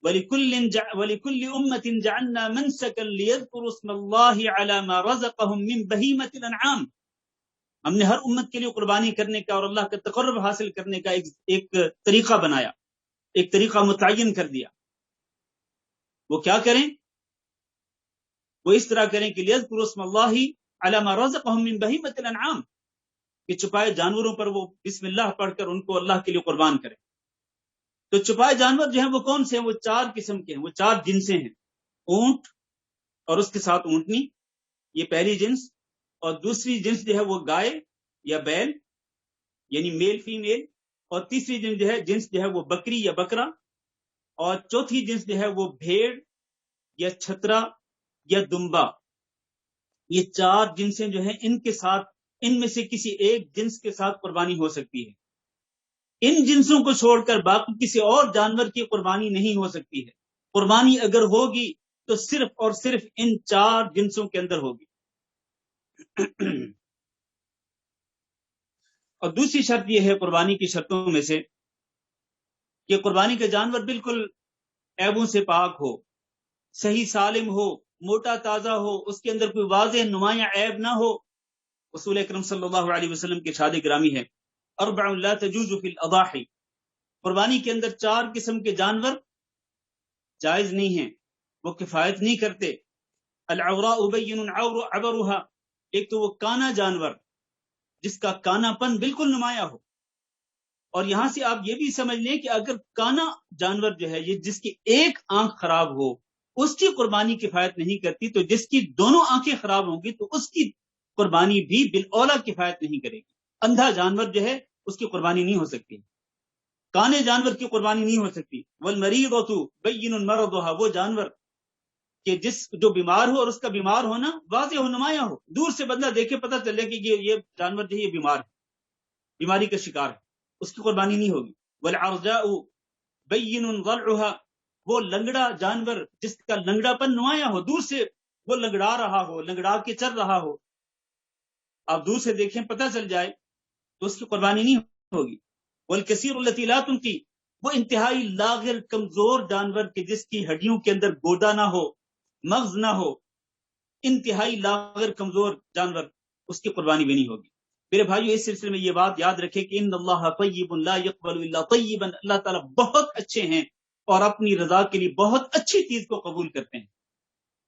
وَلِكُلِّ أُمَّةٍ جَعَلْنَا مَنْسَكًا لِيَذْكُرُوا اسْمَ اللَّهِ عَلَى مَا رَزَقَهُم مِّن بَهِيمَةِ الْأَنْعَامِ، ہم نے ہر امت کے لیے قربانی کرنے کا اور اللہ کا تقرب حاصل کرنے کا ایک طریقہ بنایا، ایک طریقہ متعین کر دیا۔ وہ کیا کریں؟ وہ اس طرح کریں کہ لِيَذْكُرُوا اسْمَ اللَّهِ عَلَى مَا رَزَقَهُم مِّن بَهِيمَةِ الْأَنْعَامِ، کہ چھپائے جانوروں پر وہ بسم اللہ پڑھ کر ان کو اللہ کے لیے قربان کریں۔ تو چھپائے جانور جو ہیں وہ کون سے ہیں؟ وہ 4 قسم کے ہیں، وہ 4 جنسیں ہیں۔ اونٹ اور اس کے ساتھ اونٹنی، یہ پہلی جنس، اور دوسری جنس جو ہے وہ گائے یا بیل یعنی میل فیمیل، اور تیسری جنس جو ہے وہ بکری یا بکرا، اور چوتھی جنس جو ہے وہ بھیڑ یا چھترا یا دمبا۔ یہ 4 جنسیں جو ہیں ان میں سے کسی ایک جنس کے ساتھ قربانی ہو سکتی ہے۔ ان جنسوں کو چھوڑ کر باقی کسی اور جانور کی قربانی نہیں ہو سکتی ہے۔ قربانی اگر ہوگی تو صرف اور صرف ان 4 جنسوں کے اندر ہوگی۔ اور دوسری شرط یہ ہے قربانی کی شرطوں میں سے کہ قربانی کا جانور بالکل عیبوں سے پاک ہو، صحیح سالم ہو، موٹا تازہ ہو، اس کے اندر کوئی واضح نمایاں عیب نہ ہو۔ رسول اکرم صلی اللہ علیہ وسلم کے ارشاد گرامی ہے 4 لا تجوز فی الاضاحی، قربانی کے اندر 4 قسم کے جانور جائز نہیں ہیں، وہ کفایت نہیں کرتے۔ العوراء بین عبرها، ایک تو وہ کانا جانور جس کا کانا پن بالکل نمایاں ہو، اور یہاں سے آپ یہ بھی سمجھ لیں کہ اگر کانا جانور جو ہے یہ جس کی ایک آنکھ خراب ہو اس کی قربانی کفایت نہیں کرتی، تو جس کی دونوں آنکھیں خراب ہوں گی تو اس کی قربانی بھی بالاولیٰ کفایت نہیں کرے گی۔ اندھا جانور جو ہے اس کی قربانی نہیں ہو سکتی، کانے جانور کی قربانی نہیں ہو سکتی۔ والمریضۃ بین مرضها، وہ جانور کہ جو بیمار ہو اور اس کا بیمار ہونا واضح و نمایاں ہو، دور سے بندہ دیکھے پتہ چلے کہ یہ جانور جو ہے یہ بیمار ہے، بیماری کا شکار ہے، اس کی قربانی نہیں ہوگی۔ والعرجاء بین ضلعها، وہ لنگڑا جانور جس کا لنگڑا پن نمایاں ہو، دور سے وہ لنگڑا رہا ہو، لنگڑا کے چل رہا ہو، آپ دور سے دیکھیں پتہ چل جائے تو اس کی قربانی نہیں ہوگی۔ والکثیر التی لا تنقی، وہ انتہائی لاغر کمزور جانور کہ جس کی ہڈیوں کے اندر گودا نہ ہو، مغز نہ ہو، انتہائی لاغر کمزور جانور، اس کی قربانی بھی نہیں ہوگی۔ میرے بھائیو اس سلسلے میں یہ بات یاد رکھے کہ ان اللہ طیب لا یقبل الا طیبا، اللہ تعالیٰ بہت اچھے ہیں اور اپنی رضا کے لیے بہت اچھی چیز کو قبول کرتے ہیں،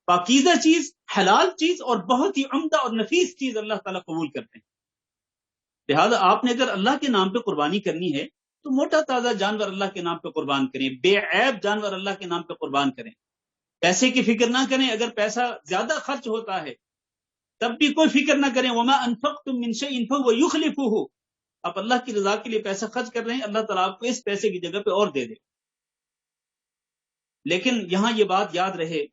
پاکیزہ چیز، حلال چیز اور بہت ہی عمدہ اور نفیس چیز اللہ تعالیٰ قبول کرتے ہیں۔ لہذا آپ نے اگر اللہ کے نام پہ قربانی کرنی ہے تو موٹا تازہ جانور اللہ کے نام پہ قربان کریں، بے عیب جانور اللہ کے نام پہ قربان کریں، پیسے کی فکر نہ کریں۔ اگر پیسہ زیادہ خرچ ہوتا ہے تب بھی کوئی فکر نہ کریں. وما انفقتم من شيء فهو يخلفه. آپ اللہ کی رضا کے لیے پیسہ خرچ کر رہے ہیں, اللہ تعالیٰ آپ کو اس پیسے کی جگہ پہ اور دے دے. لیکن یہاں یہ بات یاد رہے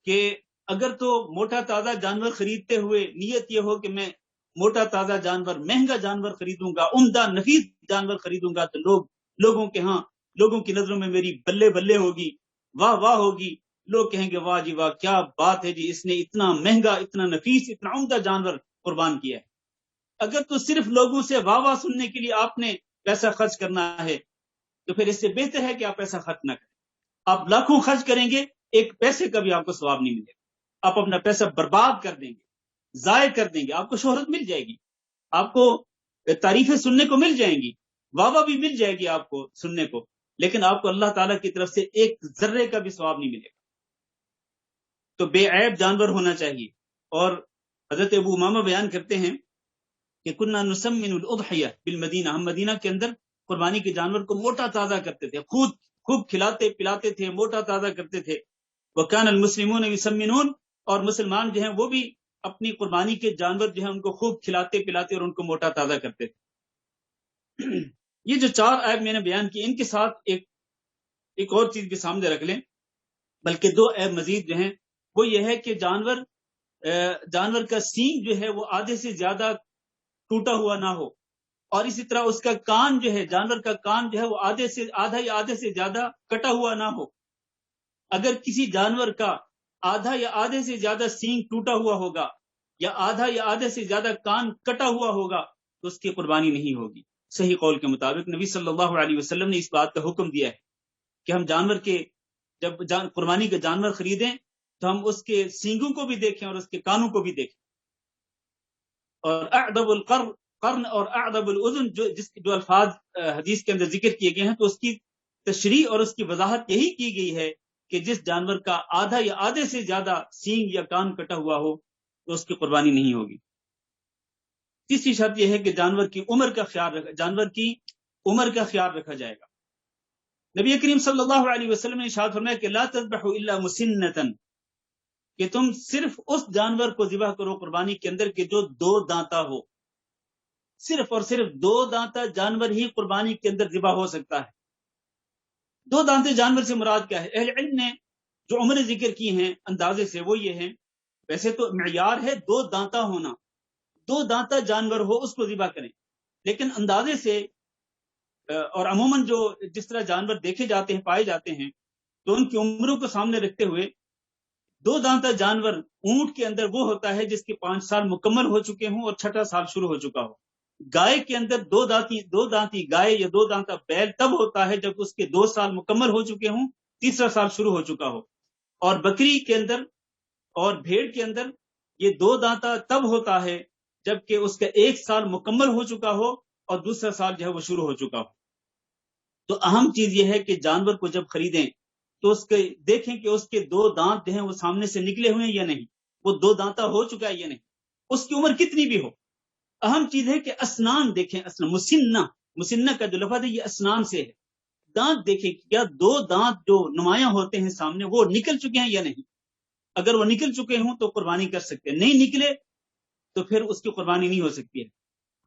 کہ اگر تو موٹا تازہ جانور خریدتے ہوئے نیت یہ ہو کہ میں موٹا تازہ جانور, مہنگا جانور خریدوں گا, عمدہ نفیس جانور خریدوں گا, تو لوگوں کی نظروں میں میری بلے بلے ہوگی, واہ واہ ہوگی. لوگ کہیں گے واہ جی واہ, کیا بات ہے جی, اس نے اتنا مہنگا, اتنا نفیس, اتنا عمدہ جانور قربان کیا ہے. اگر تو صرف لوگوں سے واہ واہ سننے کے لیے آپ نے پیسہ خرچ کرنا ہے, تو پھر اس سے بہتر ہے کہ آپ پیسہ خرچ نہ کریں. آپ لاکھوں خرچ کریں گے, ایک پیسے کا بھی آپ کو ثواب نہیں ملے گا. آپ اپنا پیسہ برباد کر دیں گے, ضائع کر دیں گے. آپ کو شہرت مل جائے گی, آپ کو تعریفیں سننے کو مل جائیں گی, واہ واہ بھی مل جائے گی آپ کو سننے کو, لیکن آپ کو اللہ تعالیٰ کی طرف سے ایک ذرے کا بھی ثواب نہیں ملے گا. تو بے عیب جانور ہونا چاہیے. اور حضرت ابو امامہ بیان کرتے ہیں کہ کننا نسمن الاضحیہ بالمدینہ, ہم مدینہ کے اندر قربانی کے جانور کو موٹا تازہ کرتے تھے, خوب کھلاتے پلاتے تھے, موٹا تازہ کرتے تھے. وکان المسلمون یسمنون, اور مسلمان جو ہیں وہ بھی اپنی قربانی کے جانور جو ہیں ان کو خوب کھلاتے پلاتے اور ان کو موٹا تازہ کرتے تھے. یہ جو 4 عیب میں نے بیان کی, ان کے ساتھ ایک اور چیز بھی سامنے رکھ لیں, بلکہ 2 عیب مزید جو ہیں وہ یہ ہے کہ جانور کا سینگ جو ہے وہ آدھے سے زیادہ ٹوٹا ہوا نہ ہو, اور اسی طرح اس کا کان جو ہے, جانور کا کان جو ہے وہ آدھے سے زیادہ کٹا ہوا نہ ہو. اگر کسی جانور کا آدھا یا آدھے سے زیادہ سینگ ٹوٹا ہوا ہوگا, یا آدھا یا آدھے سے زیادہ کان کٹا ہوا ہوگا, تو اس کی قربانی نہیں ہوگی. صحیح قول کے مطابق نبی صلی اللہ علیہ وسلم نے اس بات کا حکم دیا ہے کہ ہم جب قربانی کا جانور خریدیں تو ہم اس کے سینگوں کو بھی دیکھیں اور اس کے کانوں کو بھی دیکھیں. اور اعدب القرن اور اعدب الاذن جو الفاظ حدیث کے اندر ذکر کیے گئے ہیں, تو اس کی تشریح اور اس کی وضاحت یہی کی گئی ہے کہ جس جانور کا آدھا یا آدھے سے زیادہ سینگ یا کان کٹا ہوا ہو تو اس کی قربانی نہیں ہوگی. تیسری شرط یہ ہے کہ جانور کی عمر کا خیال رکھا جائے گا. نبی کریم صلی اللہ علیہ وسلم نے ارشاد فرمایا کہ لا تذبحوا الا مسنۃ, کہ تم صرف اس جانور کو ذبح کرو قربانی کے اندر کہ جو 2 دانتا ہو. صرف اور صرف 2 دانتا جانور ہی قربانی کے اندر ذبح ہو سکتا ہے. 2 دانتے جانور سے مراد کیا ہے؟ اہل علم نے جو عمریں ذکر کی ہیں اندازے سے وہ یہ ہیں, ویسے تو معیار ہے 2 دانتا ہونا, 2 دانتا جانور ہو اس کو ذبح کریں, لیکن اندازے سے اور عموماً جو جس طرح جانور دیکھے جاتے ہیں پائے جاتے ہیں, تو ان کی عمروں کو سامنے رکھتے ہوئے 2 دانتا جانور اونٹ کے اندر وہ ہوتا ہے جس کے 5 سال مکمل ہو چکے ہوں اور 6واں سال شروع ہو چکا ہو. گائے کے اندر 2 دانتی گائے یا 2 دانتا بیل تب ہوتا ہے جب اس کے 2 سال مکمل ہو چکے ہوں, 3واں سال شروع ہو چکا ہو. اور بکری کے اندر اور بھیڑ کے اندر یہ 2 دانتا تب ہوتا ہے جبکہ اس کا 1 سال مکمل ہو چکا ہو اور 2واں سال جو ہے وہ شروع ہو چکا ہو. تو اہم چیز یہ ہے کہ جانور کو جب خریدیں تو دیکھیں کہ اس کے 2 دانت جو ہیں وہ سامنے سے نکلے ہوئے ہیں یا نہیں, وہ 2 دانتا ہو چکا ہے یا نہیں, اس کی عمر کتنی بھی ہو. اہم چیز ہے کہ اسنان دیکھیں, مسنہ کا جو لفظ ہے یہ اسنان سے ہے. دانت دیکھیں کہ کیا 2 دانت جو نمایاں ہوتے ہیں سامنے وہ نکل چکے ہیں یا نہیں. اگر وہ نکل چکے ہوں تو قربانی کر سکتے ہیں, نہیں نکلے تو پھر اس کی قربانی نہیں ہو سکتی ہے.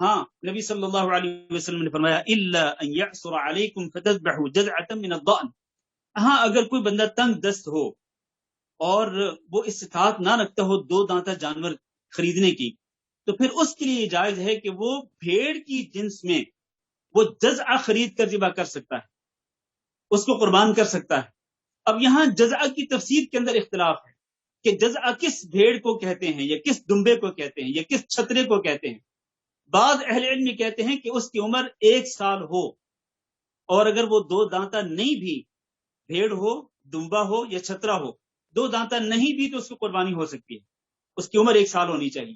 ہاں, نبی صلی اللہ علیہ وسلم نے فرمایا الا ان يعثر عليكم فتذبحوا جذعة من الضأن. ہاں, اگر کوئی بندہ تنگ دست ہو اور وہ استطاعت نہ رکھتا ہو 2 دانتا جانور خریدنے کی, تو پھر اس کے لیے جائز ہے کہ وہ بھیڑ کی جنس میں وہ جزع خرید کر ذبح کر سکتا ہے, اس کو قربان کر سکتا ہے. اب یہاں جزع کی تفسیر کے اندر اختلاف ہے کہ جزع کس بھیڑ کو کہتے ہیں, یا کس دمبے کو کہتے ہیں, یا کس چھترے کو کہتے ہیں. بعض اہل علم کہتے ہیں کہ اس کی عمر 1 سال ہو, اور اگر وہ 2 دانتا نہیں بھی, بھیڑ ہو, دمبا ہو یا چھترا ہو, 2 دانتا نہیں بھی تو اس کی قربانی ہو سکتی ہے, اس کی عمر 1 سال ہونی چاہیے.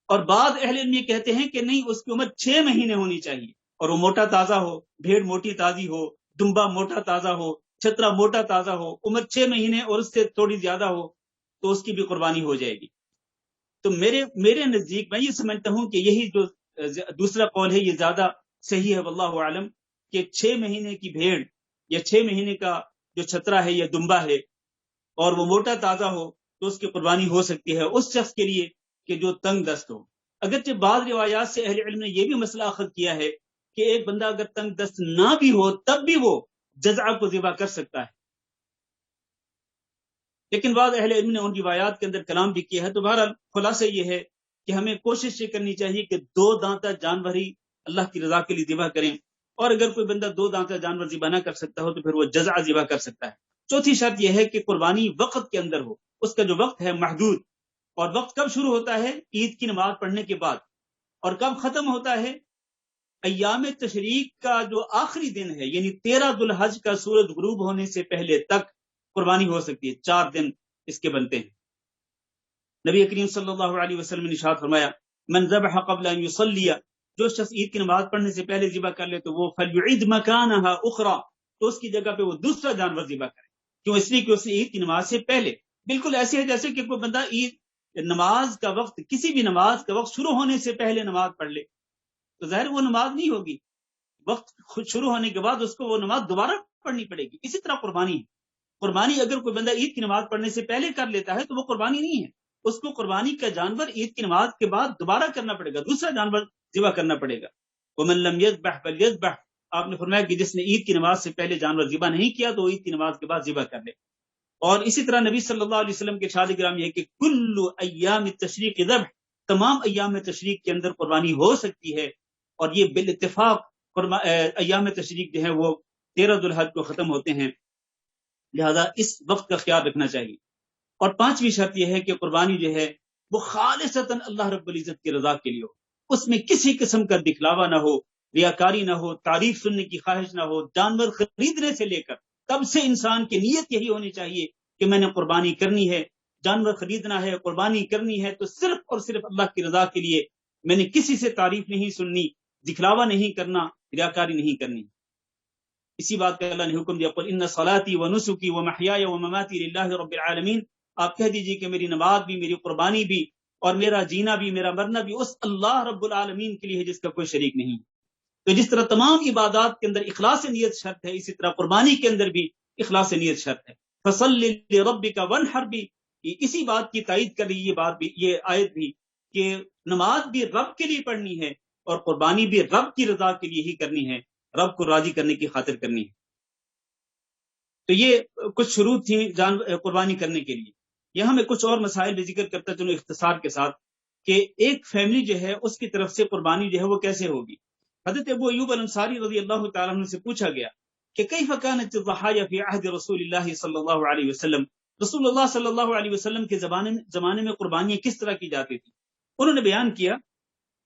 اور بعض اہل علم کہتے ہیں کہ نہیں, اس کی عمر 6 مہینے ہونی چاہیے, اور وہ موٹا تازہ ہو, بھیڑ موٹی تازی ہو, دمبا موٹا تازہ ہو, چھترا موٹا تازہ ہو, عمر 6 مہینے اور اس سے تھوڑی زیادہ ہو, تو اس کی بھی قربانی ہو جائے گی. تو میرے نزدیک میں یہ سمجھتا ہوں کہ یہی جو دوسرا قول ہے یہ زیادہ صحیح ہے واللہ عالم, کہ 6 مہینے کی بھیڑ یا 6 مہینے کا جو چھترا ہے یا دمبا ہے اور وہ موٹا تازہ ہو, تو اس کی قربانی ہو سکتی ہے اس شخص کے لیے کہ جو تنگ دست ہو۔ اگرچہ بعض روایات سے اہل علم نے یہ بھی مسئلہ اخذ کیا ہے کہ ایک بندہ اگر تنگ دست نہ بھی ہو تب بھی وہ جزع کو ذبح کر سکتا ہے، لیکن بعض اہل علم نے ان روایات کے اندر کلام بھی کیا ہے۔ تو بہرحال خلاصہ یہ ہے کہ ہمیں کوشش یہ کرنی چاہیے کہ 2 دانتہ جانور ہی اللہ کی رضا کے لیے ذبح کریں، اور اگر کوئی بندہ 2 دانتہ جانور ذبح نہ کر سکتا ہو تو پھر وہ جزع ذبح کر سکتا ہے۔ چوتھی شرط یہ ہے کہ قربانی وقت کے اندر ہو، اس کا جو وقت ہے محدود، اور وقت کب شروع ہوتا ہے؟ عید کی نماز پڑھنے کے بعد، اور کب ختم ہوتا ہے؟ ایام تشریق کا جو آخری دن ہے، یعنی 13 ذو الحج کا سورج غروب ہونے سے پہلے تک قربانی ہو سکتی ہے، 4 دن اس کے بنتے ہیں۔ نبی کریم صلی اللہ علیہ وسلم نے ارشاد فرمایا من ذبح قبل ان يصلي، جو شخص عید کی نماز پڑھنے سے پہلے ذبح کر لے تو وہ فليعد مكانها اخرى، تو اس کی جگہ پہ وہ دوسرا جانور ذبح کرے، کیوں؟ اس لیے کہ اس نے عید کی نماز سے پہلے، بالکل ایسے ہے جیسے کہ کوئی بندہ عید نماز کا وقت، کسی بھی نماز کا وقت شروع ہونے سے پہلے نماز پڑھ لے تو ظاہر وہ نماز نہیں ہوگی، وقت شروع ہونے کے بعد اس کو وہ نماز دوبارہ پڑھنی پڑے گی۔ اسی طرح قربانی ہے، قربانی اگر کوئی بندہ عید کی نماز پڑھنے سے پہلے کر لیتا ہے تو وہ قربانی نہیں ہے، اس کو قربانی کا جانور عید کی نماز کے بعد دوبارہ کرنا پڑے گا، دوسرا جانور ذبح کرنا پڑے گا۔ ومن لم يذبح فليذبح، آپ نے فرمایا کہ جس نے عید کی نماز سے پہلے جانور ذبح نہیں کیا تو عید کی نماز کے بعد ذبح کر لے۔ اور اسی طرح نبی صلی اللہ علیہ وسلم کے ارشاد گرامی ہے کہ کل ایام التشریق ذبح، تمام ایام تشریق کے اندر قربانی ہو سکتی ہے، اور یہ بالاتفاق ایام تشریق جو ہے وہ 13 ذوالحج کو ختم ہوتے ہیں، لہذا اس وقت کا خیال رکھنا چاہیے۔ اور 5ویں شرط یہ ہے کہ قربانی جو ہے وہ خالصتاً اللہ رب العزت کی رضا کے لیے ہو، اس میں کسی قسم کا دکھلاوا نہ ہو، ریاکاری نہ ہو، تعریف سننے کی خواہش نہ ہو۔ جانور خریدنے سے لے کر تب سے انسان کی نیت یہی ہونی چاہیے کہ میں نے قربانی کرنی ہے، جانور خریدنا ہے، قربانی کرنی ہے تو صرف اور صرف اللہ کی رضا کے لیے، میں نے کسی سے تعریف نہیں سننی، دکھلاوا نہیں کرنا، ریاکاری نہیں کرنی۔ اسی بات کا اللہ نے حکم دیا قل ان صلاتی و نسکی و محیای و مماتی للہ رب العالمین، آپ کہہ دیجئے کہ میری نماز بھی، میری قربانی بھی، اور میرا جینا بھی، میرا مرنا بھی اس اللہ رب العالمین کے لیے ہے جس کا کوئی شریک نہیں۔ تو جس طرح تمام عبادات کے اندر اخلاص نیت شرط ہے، اسی طرح قربانی کے اندر بھی اخلاص نیت شرط ہے۔ فصل لربک وانحر بھی اسی بات کی تائید کر رہی یہ آیت بھی کہ نماز بھی رب کے لیے پڑھنی ہے اور قربانی بھی رب کی رضا کے لیے ہی کرنی ہے، رب کو راضی کرنے کی خاطر کرنی ہے۔ تو یہ کچھ شروط تھیں قربانی کرنے کے لیے۔ یہاں میں کچھ اور مسائل بھی ذکر کرتا چلوں اختصار کے ساتھ کہ ایک فیملی جو ہے اس کی طرف سے قربانی جو ہے وہ کیسے ہوگی۔ حضرت ابو ایوب الانصاری رضی اللہ تعالیٰ عنہ سے پوچھا گیا کہ کیف کانت الضحایا فی عہد رسول اللہ صلی اللہ علیہ وسلم، رسول اللہ صلی اللہ علیہ وسلم کے زمانے میں قربانیاں کس طرح کی جاتی تھی؟ انہوں نے بیان کیا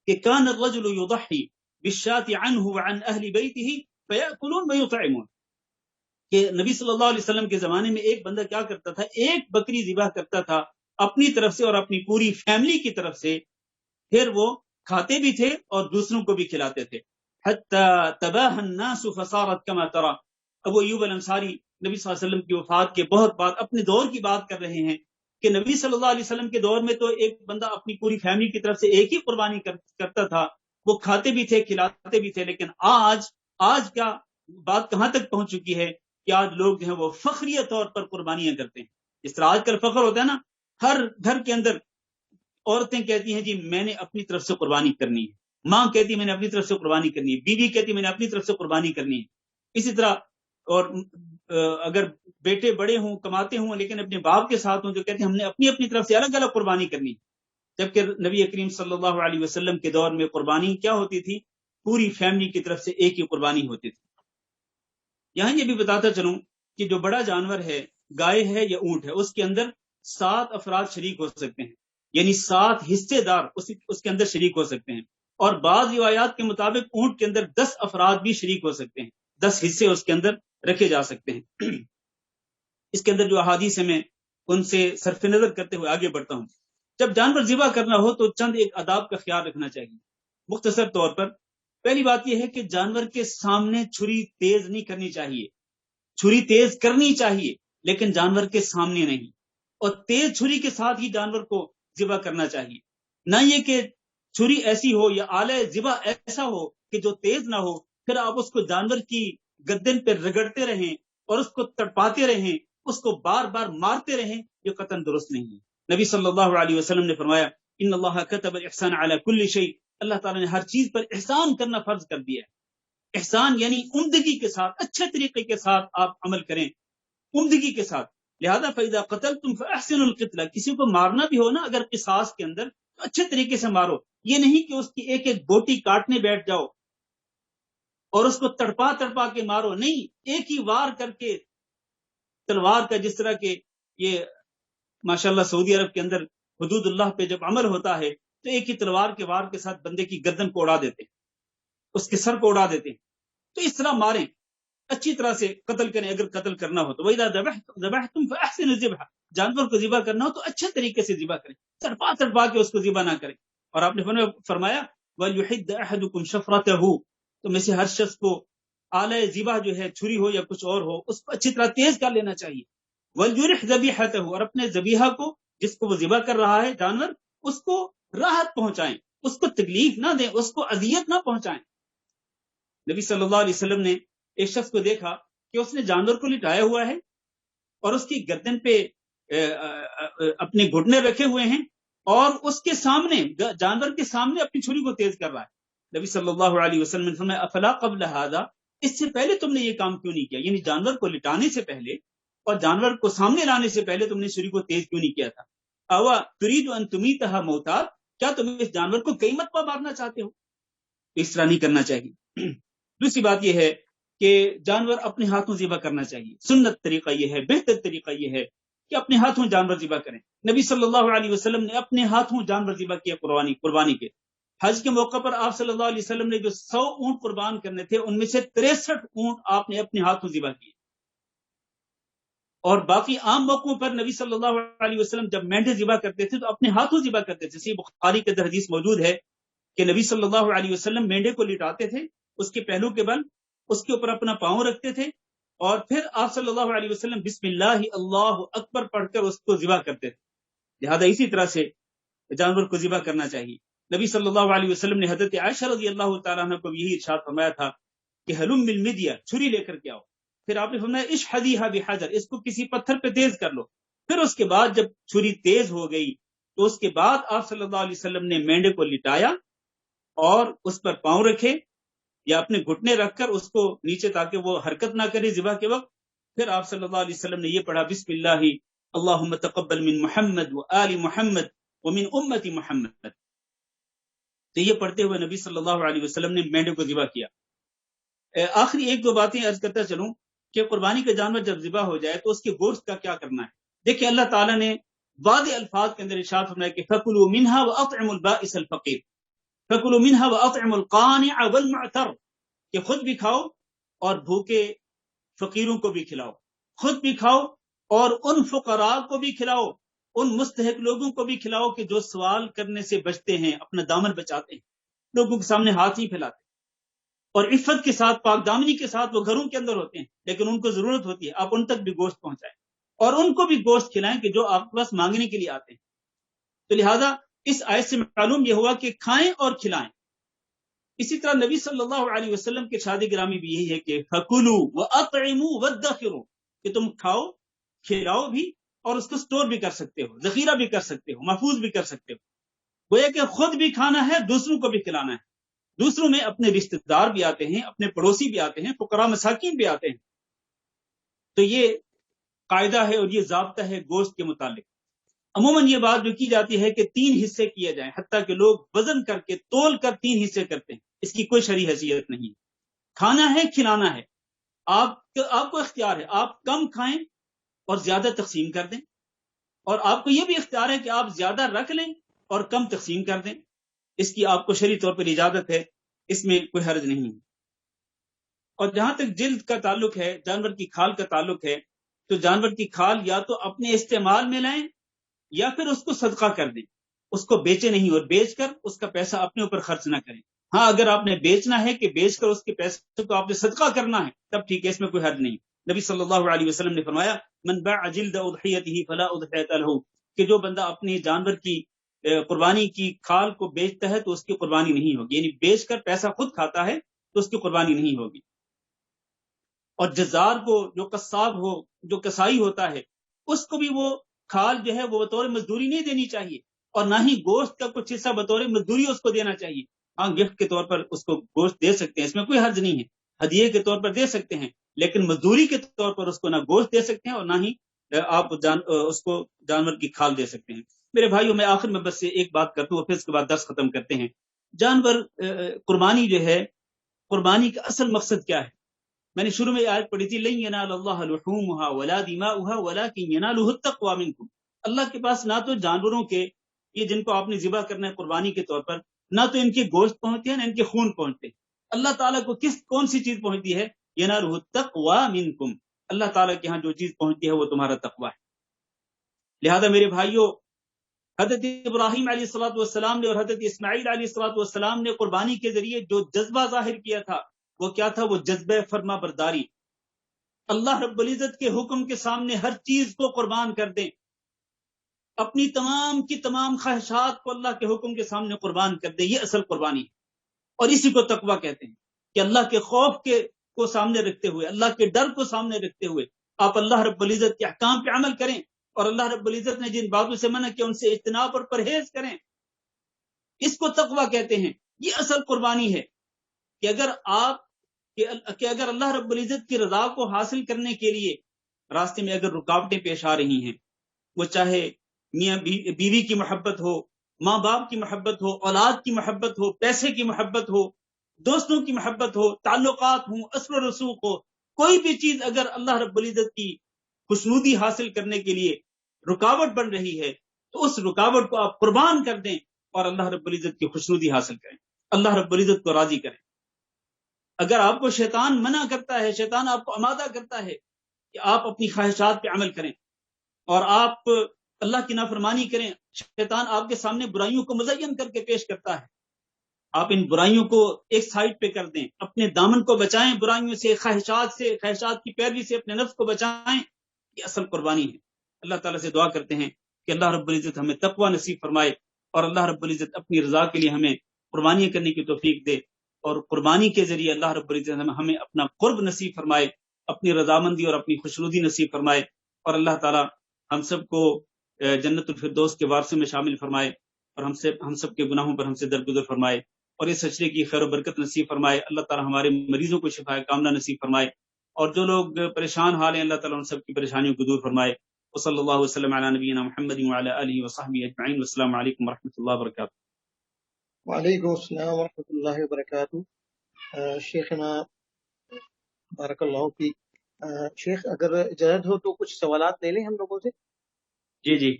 کہ کان الرجل یضحی بالشاة عنہ وعن اہل بیتہ فیأکلون ویطعمون، کہ نبی صلی اللہ علیہ وسلم کے زمانے میں ایک بندہ کیا کرتا تھا، ایک بکری ذبح کرتا تھا اپنی طرف سے اور اپنی پوری فیملی کی طرف سے، پھر وہ کھاتے بھی تھے اور دوسروں کو بھی کھلاتے تھے۔ حتی تباہ الناس فصارت کما ترى، ابو ایوب الانصاری نبی صلی اللہ علیہ وسلم کی وفات کے بہت بعد اپنے دور کی بات کر رہے ہیں کہ نبی صلی اللہ علیہ وسلم کے دور میں تو ایک بندہ اپنی پوری فیملی کی طرف سے ایک ہی قربانی کرتا تھا، وہ کھاتے بھی تھے کھلاتے بھی تھے، لیکن آج کیا بات کہاں تک پہنچ چکی ہے کہ آج لوگ جو ہیں وہ فخریہ طور پر قربانیاں کرتے ہیں۔ اس طرح آج کل فخر ہوتا ہے نا، ہر گھر کے اندر عورتیں کہتی ہیں جی میں نے اپنی طرف سے قربانی کرنی ہے، ماں کہتی ہے میں نے اپنی طرف سے قربانی کرنی ہے، بیوی کہتی ہے میں نے اپنی طرف سے قربانی کرنی ہے۔ اسی طرح اور اگر بیٹے بڑے ہوں کماتے ہوں لیکن اپنے باپ کے ساتھ ہوں جو کہتے ہیں ہم نے اپنی اپنی طرف سے الگ الگ قربانی کرنی، جبکہ نبی کریم صلی اللہ علیہ وسلم کے دور میں قربانی کیا ہوتی تھی؟ پوری فیملی کی طرف سے ایک ہی قربانی ہوتی تھی۔ یہاں یہ بھی بتاتا چلوں کہ جو بڑا جانور ہے، گائے ہے یا اونٹ ہے، اس کے اندر 7 افراد شریک ہو سکتے ہیں، یعنی 7 حصے دار اس کے اندر شریک ہو سکتے ہیں، اور بعض روایات کے مطابق اونٹ کے اندر 10 افراد بھی شریک ہو سکتے ہیں، 10 حصے اس کے اندر رکھے جا سکتے ہیں۔ اس کے اندر جو احادیث ہیں میں ان سے صرف نظر کرتے ہوئے آگے بڑھتا ہوں۔ جب جانور ذبح کرنا ہو تو چند ایک آداب کا خیال رکھنا چاہیے۔ مختصر طور پر پہلی بات یہ ہے کہ جانور کے سامنے چھری تیز نہیں کرنی چاہیے، چھری تیز کرنی چاہیے لیکن جانور کے سامنے نہیں، اور تیز چھری کے ساتھ ہی جانور کو ذبح کرنا چاہیے، نہ یہ کہ چھری ایسی ہو یا آلہ ذبح ایسا ہو کہ جو تیز نہ ہو، پھر آپ اس کو جانور کی گردن پہ رگڑتے رہیں اور اس کو تڑپاتے رہیں اس کو بار بار مارتے رہیں، یہ قطعاً درست نہیں ہے۔ نبی صلی اللہ علیہ وسلم نے فرمایا ان اللہ کتب الاحسان علی کل شیء، اللہ تعالیٰ نے ہر چیز پر احسان کرنا فرض کر دیا ہے۔ احسان یعنی عمدگی کے ساتھ، اچھے طریقے کے ساتھ آپ عمل کریں، عمدگی کے ساتھ۔ لہذا فَإِذَا قَتَلْتُمْ فَأَحْسِنُوا الْقِتْلَ، کسی کو مارنا بھی ہو نا اگر قصاص کے اندر، تو اچھے طریقے سے مارو، یہ نہیں کہ اس کی ایک ایک بوٹی کاٹنے بیٹھ جاؤ اور اس کو تڑپا تڑپا کے مارو، نہیں، ایک ہی وار کر کے تلوار کا، جس طرح کہ یہ ماشاءاللہ سعودی عرب کے اندر حدود اللہ پہ جب عمل ہوتا ہے تو ایک ہی تلوار کے وار کے ساتھ بندے کی گردن کو اڑا دیتے، اس کے سر کو اڑا دیتے، تو اس طرح ماریں، اچھی طرح سے قتل کریں اگر قتل کرنا ہو تو۔ وَإِذَا ذَبَحْتُمْ فَأَحْسِنُوا الذِّبْحَ، جانور کو ذبح کرنا ہو تو اچھے طریقے سے ذبح کریں، تڑپا تڑپا کے اس کو ذبح نہ کریں۔ اور آپ نے فرمایا وَلْيُحِدَّ أَحَدُكُمْ شَفْرَتَهُ، تو میں سے ہر شخص کو آلہ ذبح جو ہے، چھری ہو یا کچھ اور ہو، اس کو اچھی طرح تیز کر لینا چاہیے۔ وَلْيُرِحْ ذَبِيحَتَهُ، اور اپنے ذبیحہ کو، جس کو وہ ذبح کر رہا ہے جانور، اس کو راحت پہنچائیں، اس کو تکلیف نہ دیں، اس کو اذیت نہ پہنچائیں۔ نبی صلی اللہ علیہ وسلم نے ایک شخص کو دیکھا کہ اس نے جانور کو لٹایا ہوا ہے اور اس کی گردن پہ اپنے گھٹنے رکھے ہوئے ہیں اور اس کے سامنے، جانور کے سامنے اپنی چھری کو تیز کر رہا ہے۔ نبی صلی اللہ علیہ وسلم نے فرمایا افلا قبل هذا، اس سے پہلے تم نے یہ کام کیوں نہیں کیا؟ یعنی جانور کو لٹانے سے پہلے اور جانور کو سامنے لانے سے پہلے تم نے چھری کو تیز کیوں نہیں کیا تھا؟ اوا تريد ان تميتها موتا، کیا تم اس جانور کو کئی مرتبہ مارنا چاہتے ہو؟ اس طرح نہیں کرنا چاہیے۔ دوسری بات یہ ہے کہ جانور اپنے ہاتھوں ذبح کرنا چاہیے، سنت طریقہ یہ ہے، بہتر طریقہ یہ ہے کہ اپنے ہاتھوں جانور ذبح کریں۔ نبی صلی اللہ علیہ وسلم نے اپنے ہاتھوں جانور ذبح کیا قربانی کے۔ حج کے موقع پر آپ صلی اللہ علیہ وسلم نے جو 100 اونٹ قربان کرنے تھے، ان میں سے 63 اونٹ آپ نے اپنے ہاتھوں ذبح کیے، اور باقی عام موقعوں پر نبی صلی اللہ علیہ وسلم جب مینڈے ذبح کرتے تھے تو اپنے ہاتھوں ذبح کرتے تھے۔ صحیح بخاری کے اندر حدیث موجود ہے کہ نبی صلی اللہ علیہ وسلم مینڈے کو لٹاتے تھے، اس کے پہلو کے بل اس کے اوپر اپنا پاؤں رکھتے تھے، اور پھر آپ صلی اللہ علیہ وسلم بسم اللہ اللہ اکبر پڑھ کر اس کو ذبح کرتے تھے۔ لہذا اسی طرح سے جانور کو ذبح کرنا چاہیے۔ نبی صلی اللہ علیہ وسلم نے حضرت عائشہ رضی اللہ تعالیٰ عنہ کو یہی ارشاد فرمایا تھا کہ ہلم بالمدیہ، چھری لے کر کے آؤ۔ پھر آپ نے فرمایا اشحدیھا بحجر، اس کو کسی پتھر پہ تیز کر لو۔ پھر اس کے بعد جب چھری تیز ہو گئی تو اس کے بعد آپ صلی اللہ علیہ وسلم نے مینڈے کو لٹایا اور اس پر پاؤں رکھے یا اپنے گھٹنے رکھ کر اس کو نیچے تاکہ وہ حرکت نہ کرے ذبح کے وقت۔ پھر آپ صلی اللہ علیہ وسلم نے یہ پڑھا بسم اللہ اللہم تقبل من محمد و آل محمد ومن امت محمد۔ تو یہ پڑھتے ہوئے نبی صلی اللہ علیہ وسلم نے مینڈے کو ذبح کیا۔ آخری ایک دو باتیں عرض کرتا چلوں کہ قربانی کا جانور جب ذبح ہو جائے تو اس کے گوشت کا کیا کرنا ہے۔ دیکھیں اللہ تعالیٰ نے واضح الفاظ کے اندر ارشاد فرمایا کہ فَكُلُوا مِنْهَا وَأَطْعِمُوا الْبَائِسَ الْفَقِيرَ، فَكُلُوا مِنْهَا وَأَطْعِمُوا الْقَانِعَ وَالْمُعْتَرَّ، کہ خود بھی کھاؤ اور بھوکے فقیروں کو بھی کھلاؤ، خود بھی کھاؤ اور ان فقراء کو بھی کھلاؤ، ان مستحق لوگوں کو بھی کھلاؤ کہ جو سوال کرنے سے بچتے ہیں، اپنا دامن بچاتے ہیں، لوگوں کے سامنے ہاتھ نہیں پھیلاتے، اور عفت کے ساتھ، پاک دامنی کے ساتھ وہ گھروں کے اندر ہوتے ہیں، لیکن ان کو ضرورت ہوتی ہے، آپ ان تک بھی گوشت پہنچائیں اور ان کو بھی گوشت کھلائیں کہ جو آپ کے پاس مانگنے کے لیے آتے ہیں۔ تو لہذا اس آیت سے معلوم یہ ہوا کہ کھائیں اور کھلائیں۔ اسی طرح نبی صلی اللہ علیہ وسلم کے ارشاد گرامی بھی یہی ہے کہ فَكُلُوا وَأَطْعِمُوا وَادَّخِرُوا، کہ تم کھاؤ، کھلاؤ بھی اور اس کو سٹور بھی کر سکتے ہو، ذخیرہ بھی کر سکتے ہو، محفوظ بھی کر سکتے ہو۔ گویا کہ خود بھی کھانا ہے، دوسروں کو بھی کھلانا ہے۔ دوسروں میں اپنے رشتہ دار بھی آتے ہیں، اپنے پڑوسی بھی آتے ہیں، فقراء مساکین بھی آتے ہیں۔ تو یہ قاعدہ ہے اور یہ ضابطہ ہے گوشت کے متعلق۔ عموماً یہ بات جو کی جاتی ہے کہ 3 حصے کیے جائیں، حتیٰ کہ لوگ وزن کر کے تول کر 3 حصے کرتے ہیں، اس کی کوئی شرعی حیثیت نہیں۔ کھانا ہے، کھلانا ہے، آپ کو اختیار ہے، آپ کم کھائیں اور زیادہ تقسیم کر دیں، اور آپ کو یہ بھی اختیار ہے کہ آپ زیادہ رکھ لیں اور کم تقسیم کر دیں، اس کی آپ کو شرعی طور پر اجازت ہے، اس میں کوئی حرج نہیں ہے۔ اور جہاں تک جلد کا تعلق ہے، جانور کی کھال کا تعلق ہے، تو جانور کی کھال یا تو اپنے استعمال میں لائیں یا پھر اس کو صدقہ کر دیں، اس کو بیچے نہیں، اور بیچ کر اس کا پیسہ اپنے اوپر خرچ نہ کریں۔ ہاں اگر آپ نے بیچنا ہے کہ بیچ کر اس کے پیسے کو آپ نے صدقہ کرنا ہے تب ٹھیک ہے، اس میں کوئی حرج نہیں۔ نبی صلی اللہ علیہ وسلم نے فرمایا من باع جلد اضحیتہ فلا اضحیۃ لہ، کہ جو بندہ اپنی جانور کی قربانی کی کھال کو بیچتا ہے تو اس کی قربانی نہیں ہوگی، یعنی بیچ کر پیسہ خود کھاتا ہے تو اس کی قربانی نہیں ہوگی۔ اور جزار کو جو قصاب ہو جو کسائی ہوتا ہے اس کو بھی وہ کھال جو ہے وہ بطور مزدوری نہیں دینی چاہیے، اور نہ ہی گوشت کا کچھ حصہ بطور مزدوری اس کو دینا چاہیے۔ ہاں گفٹ کے طور پر اس کو گوشت دے سکتے ہیں، اس میں کوئی حرج نہیں ہے، ہدیے کے طور پر دے سکتے ہیں، لیکن مزدوری کے طور پر اس کو نہ گوشت دے سکتے ہیں اور نہ ہی آپ اس کو جانور کی کھال دے سکتے ہیں۔ میرے بھائیوں، میں آخر میں بس ایک بات کرتا ہوں، پھر اس کے بعد درس ختم کرتے ہیں۔ جانور قربانی جو ہے، قربانی کا اصل مقصد کیا ہے؟ میں نے شروع میں آیت پڑھی تھی، لن ینال اللہ لحومها ولا دماؤها ولكن يناله التقوى منكم۔ اللہ کے پاس نہ تو جانوروں کے یہ جن کو آپ نے ذبح کرنا ہے قربانی کے طور پر، نہ تو ان کے گوشت پہنچتے ہیں نہ ان کے خون پہنچتے ہیں۔ اللہ تعالیٰ کو کون سی چیز پہنچتی ہے؟ ینالہ التقوى منکم، اللہ تعالیٰ کے ہاں جو چیز پہنچتی ہے وہ تمہارا تقوی ہے۔ لہذا میرے بھائیوں، حضرت ابراہیم علیہ الصلوۃ والسلام نے اور حضرت اسماعیل علیہ الصلوۃ والسلام نے قربانی کے ذریعے جو جذبہ ظاہر کیا تھا وہ کیا تھا؟ وہ جذبہ فرما برداری۔ اللہ رب العزت کے حکم کے سامنے ہر چیز کو قربان کر دیں، اپنی تمام کی تمام خواہشات کو اللہ کے حکم کے سامنے قربان کر دیں، یہ اصل قربانی ہے، اور اسی کو تقویٰ کہتے ہیں کہ اللہ کے خوف کو سامنے رکھتے ہوئے، اللہ کے ڈر کو سامنے رکھتے ہوئے آپ اللہ رب العزت کے احکام پہ عمل کریں، اور اللہ رب العزت نے جن باتوں سے منع کیا ان سے اجتناب اور پرہیز کریں، اس کو تقویٰ کہتے ہیں۔ یہ اصل قربانی ہے کہ اگر اللہ رب العزت کی رضا کو حاصل کرنے کے لیے راستے میں اگر رکاوٹیں پیش آ رہی ہیں، وہ چاہے میاں بیوی کی محبت ہو، ماں باپ کی محبت ہو، اولاد کی محبت ہو، پیسے کی محبت ہو، دوستوں کی محبت ہو، تعلقات ہوں، اسر و رسوخ ہو، کوئی بھی چیز اگر اللہ رب العزت کی خوشنودی حاصل کرنے کے لیے رکاوٹ بن رہی ہے تو اس رکاوٹ کو آپ قربان کر دیں اور اللہ رب العزت کی خوشنودی حاصل کریں، اللہ رب العزت کو راضی کریں۔ اگر آپ کو شیطان منع کرتا ہے، شیطان آپ کو آمادہ کرتا ہے کہ آپ اپنی خواہشات پہ عمل کریں اور آپ اللہ کی نافرمانی کریں، شیطان آپ کے سامنے برائیوں کو مزین کر کے پیش کرتا ہے، آپ ان برائیوں کو ایک سائڈ پہ کر دیں، اپنے دامن کو بچائیں برائیوں سے، خواہشات کی پیروی سے اپنے نفس کو بچائیں، یہ اصل قربانی ہے۔ اللہ تعالیٰ سے دعا کرتے ہیں کہ اللہ رب العزت ہمیں تقوی نصیب فرمائے، اور اللہ رب العزت اپنی رضا کے لیے ہمیں قربانیاں کرنے کی توفیق دے، اور قربانی کے ذریعے اللہ رب العزت ہمیں اپنا قرب نصیب فرمائے، اپنی رضامندی اور اپنی خوشنودی نصیب فرمائے، اور اللہ تعالیٰ ہم سب کو جنت الفردوس کے وارثوں میں شامل فرمائے، اور ہم سب کے گناہوں پر ہم سے درگزر فرمائے، اور اس سچرے کی خیر و برکت نصیب فرمائے۔ اللہ تعالیٰ ہمارے مریضوں کو شفا کاملہ نصیب فرمائے، اور جو لوگ پریشان حال ہیں اللہ تعالیٰ ان سب کی پریشانیوں کو دور فرمائے۔ وصلی اللہ وسلم علی نبینا محمد وعلی آلہ وصحبہ اجمعین، والسلام علیکم ورحمۃ اللہ وبرکاتہ۔ وعلیکم السلام ورحمۃ اللہ وبرکاتہ۔ شیخنا بارک اللہ فیک۔ شیخ اگر اجازت ہو تو کچھ سوالات لے لیں ہم لوگوں سے۔ جی جی،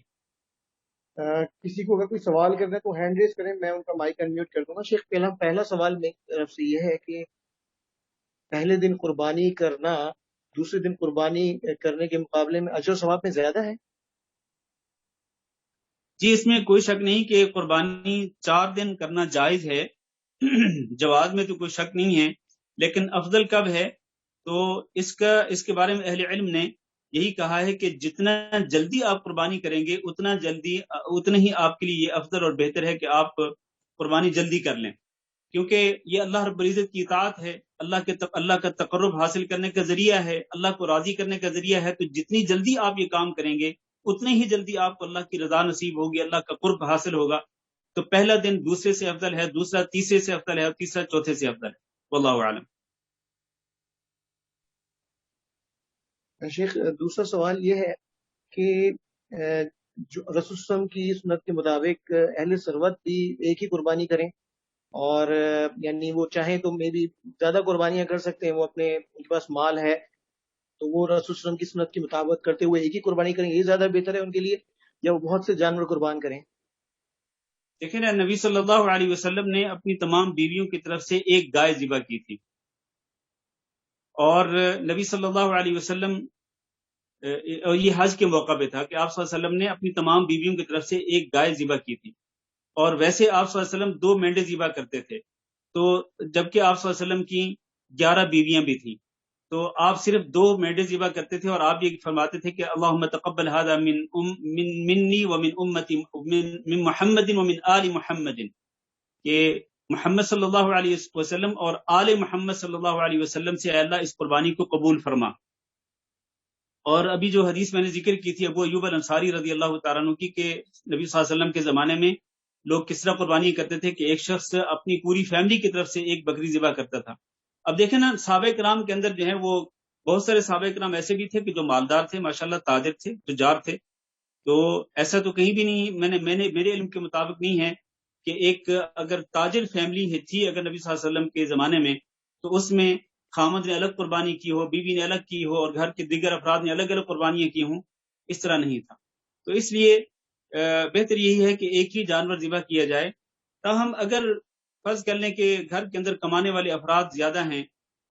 کسی کو اگر کوئی سوال کرنا ہے تو ہینڈ ریز کریں، میں ان کا مائک انمیوٹ کر دوں گا۔ شیخ پہلا سوال میری طرف سے یہ ہے کہ پہلے دن قربانی کرنا دوسرے دن قربانی کرنے کے مقابلے میں اجر و ثواب میں زیادہ ہے؟ جی، اس میں کوئی شک نہیں کہ قربانی 4 دن کرنا جائز ہے، جواز میں تو کوئی شک نہیں ہے، لیکن افضل کب ہے؟ تو اس کے بارے میں اہل علم نے یہی کہا ہے کہ جتنا جلدی آپ قربانی کریں گے اتنا ہی آپ کے لیے یہ افضل اور بہتر ہے کہ آپ قربانی جلدی کر لیں، کیونکہ یہ اللہ رب العزت کی اطاعت ہے، اللہ کا تقرب حاصل کرنے کا ذریعہ ہے، اللہ کو راضی کرنے کا ذریعہ ہے، تو جتنی جلدی آپ یہ کام کریں گے اتنے ہی جلدی آپ کو اللہ کی رضا نصیب ہوگی، اللہ کا قرب حاصل ہوگا۔ تو پہلا دن دوسرے سے افضل ہے، دوسرا تیسرے سے افضل ہے، اور تیسرا چوتھے سے افضل ہے، واللہ اعلم۔ شیخ دوسرا سوال یہ ہے کہ جو رسول صلی اللہ علیہ وسلم کی سنت کے مطابق اہل ثروت بھی ایک ہی قربانی کریں، اور یعنی وہ چاہیں تو میں بھی زیادہ قربانیاں کر سکتے ہیں، وہ ان کے پاس مال ہے تو وہ رسول صلی اللہ علیہ وسلم کی سنت کی مطابقت کرتے ہوئے ایک ہی قربانی کریں، یہ زیادہ بہتر ہے ان کے لیے، یا وہ بہت سے جانور قربان کریں؟ دیکھیں نا، نبی صلی اللہ علیہ وسلم نے اپنی تمام بیویوں کی طرف سے ایک گائے ذبح کی تھی، اور نبی صلی اللہ علیہ وسلم یہ حج کے موقع پہ تھا کہ آپ صلی اللہ علیہ وسلم نے اپنی تمام بیویوں کی طرف سے ایک گائے ذبح کی تھی، اور ویسے آپ صلی اللہ علیہ وسلم 2 مینڈے ذبح کرتے تھے، تو جبکہ آپ صلی اللہ علیہ وسلم کی 11 بیویاں بھی تھیں، تو آپ صرف 2 مینڈے ذبح کرتے تھے، اور آپ یہ فرماتے تھے کہ اللہم تقبل ھذا منی ومن امتی من محمد ومن آل محمد، کہ محمد صلی اللہ علیہ وسلم اور آل محمد صلی اللہ علیہ وسلم سے اے اللہ اس قربانی کو قبول فرما۔ اور ابھی جو حدیث میں نے ذکر کی تھی ابو ایوب الانصاری رضی اللہ تعالیٰ عنہ کی کہ نبی صلی اللہ علیہ وسلم کے زمانے میں لوگ کس طرح قربانی کرتے تھے کہ ایک شخص اپنی پوری فیملی کی طرف سے ایک بکری ذبح کرتا تھا۔ اب دیکھیں نا صحابہ کرام کے اندر جو ہے وہ بہت سارے صحابہ کرام ایسے بھی تھے کہ جو مالدار تھے، ماشاءاللہ تاجر تھے، تجار تھے، تو ایسا تو کہیں بھی نہیں میرے علم کے مطابق نہیں ہے کہ ایک اگر تاجر فیملی تھی اگر نبی صلی اللہ علیہ وسلم کے زمانے میں تو اس میں خامد نے الگ قربانی کی ہو، بیوی نے الگ کی ہو اور گھر کے دیگر افراد نے الگ الگ قربانیاں کی ہوں، اس طرح نہیں تھا۔ تو اس لیے بہتر یہی ہے کہ ایک ہی جانور ذبح کیا جائے۔ تاہم اگر فرض کر لیں کہ گھر کے اندر کمانے والے افراد زیادہ ہیں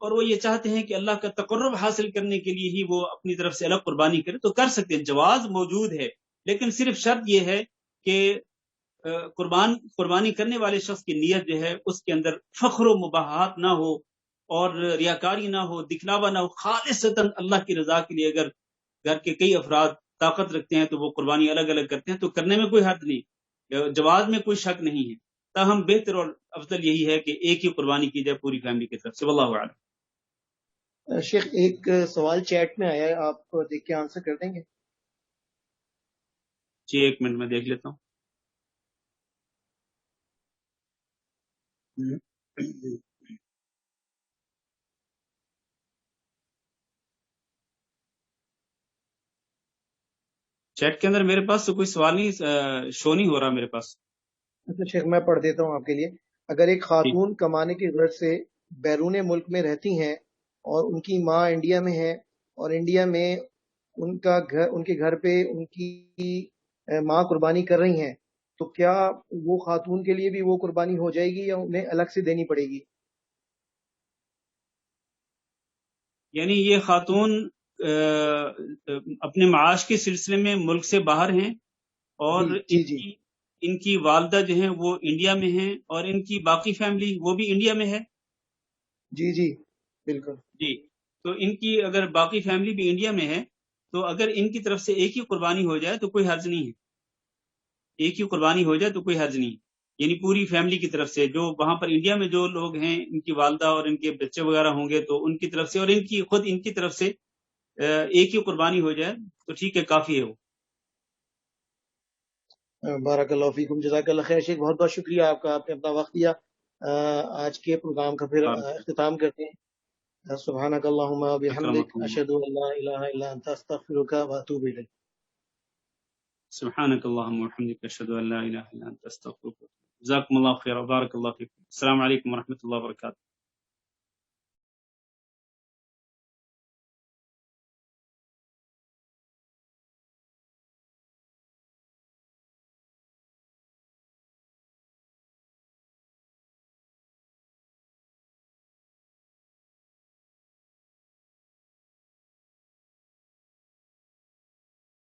اور وہ یہ چاہتے ہیں کہ اللہ کا تقرب حاصل کرنے کے لیے ہی وہ اپنی طرف سے الگ قربانی کرے تو کر سکتے ہیں، جواز موجود ہے، لیکن صرف شرط یہ ہے کہ قربانی کرنے والے شخص کی نیت جو ہے اس کے اندر فخر و مباحات نہ ہو اور ریاکاری نہ ہو، دکھلاوا نہ ہو، خالصتاً اللہ کی رضا کے لیے اگر گھر کے کئی افراد طاقت رکھتے ہیں تو وہ قربانی الگ الگ کرتے ہیں تو کرنے میں کوئی حرج نہیں، جواز میں کوئی شک نہیں ہے۔ تاہم بہتر اور افضل یہی ہے کہ ایک ہی قربانی کی جائے پوری فیملی کی طرف سے، واللہ اعلم۔ شیخ ایک سوال چیٹ میں آیا ہے، آپ دیکھ کے آنسر کر دیں گے؟ جی ایک منٹ میں دیکھ لیتا ہوں۔ چیٹ کے اندر میرے پاس تو کوئی سوال نہیں شو نہیں ہو رہا میرے پاس۔ اچھا شیخ میں پڑھ دیتا ہوں آپ کے لیے۔ اگر ایک خاتون کمانے کی غرض سے بیرون ملک میں رہتی ہیں اور ان کی ماں انڈیا میں ہے اور انڈیا میں ان کے گھر پہ ان کی ماں قربانی کر رہی ہیں تو کیا وہ خاتون کے لیے بھی وہ قربانی ہو جائے گی یا انہیں الگ سے دینی پڑے گی؟ یعنی یہ خاتون اپنے معاش کے سلسلے میں ملک سے باہر ہیں اور جی ان کی والدہ جو ہیں وہ انڈیا میں ہیں اور ان کی باقی فیملی وہ بھی انڈیا میں ہے۔ جی بالکل جی، تو ان کی اگر باقی فیملی بھی انڈیا میں ہے تو اگر ان کی طرف سے ایک ہی قربانی ہو جائے تو کوئی حرج نہیں ہے، ایک ہی قربانی ہو جائے تو کوئی حرج نہیں، یعنی پوری فیملی کی طرف سے جو وہاں پر انڈیا میں جو لوگ ہیں ان کی والدہ اور ان کے بچے وغیرہ ہوں گے تو ان کی طرف سے اور ان کی طرف سے ایک ہی قربانی ہو جائے تو ٹھیک ہے، کافی ہے وہ۔ بارک اللہ فیکم، جزاک اللہ خیر شیخ، بہت بہت شکریہ آپ کا، آپ نے اپنا وقت دیا۔ آج کے پروگرام کا پھر اختتام کرتے ہیں۔ سبحانک اللہم و بحمدک، اشہد ان لا الہ الا انت، استغفرک و اتوب الیک۔ سبحانک اللہم و بحمدک، اشہد ان لا الہ الا انت، استغفرک۔ جزاکم اللہ خیر، بارک اللہ فیکم۔ السلام علیکم ورحمۃ اللہ وبرکاتہ۔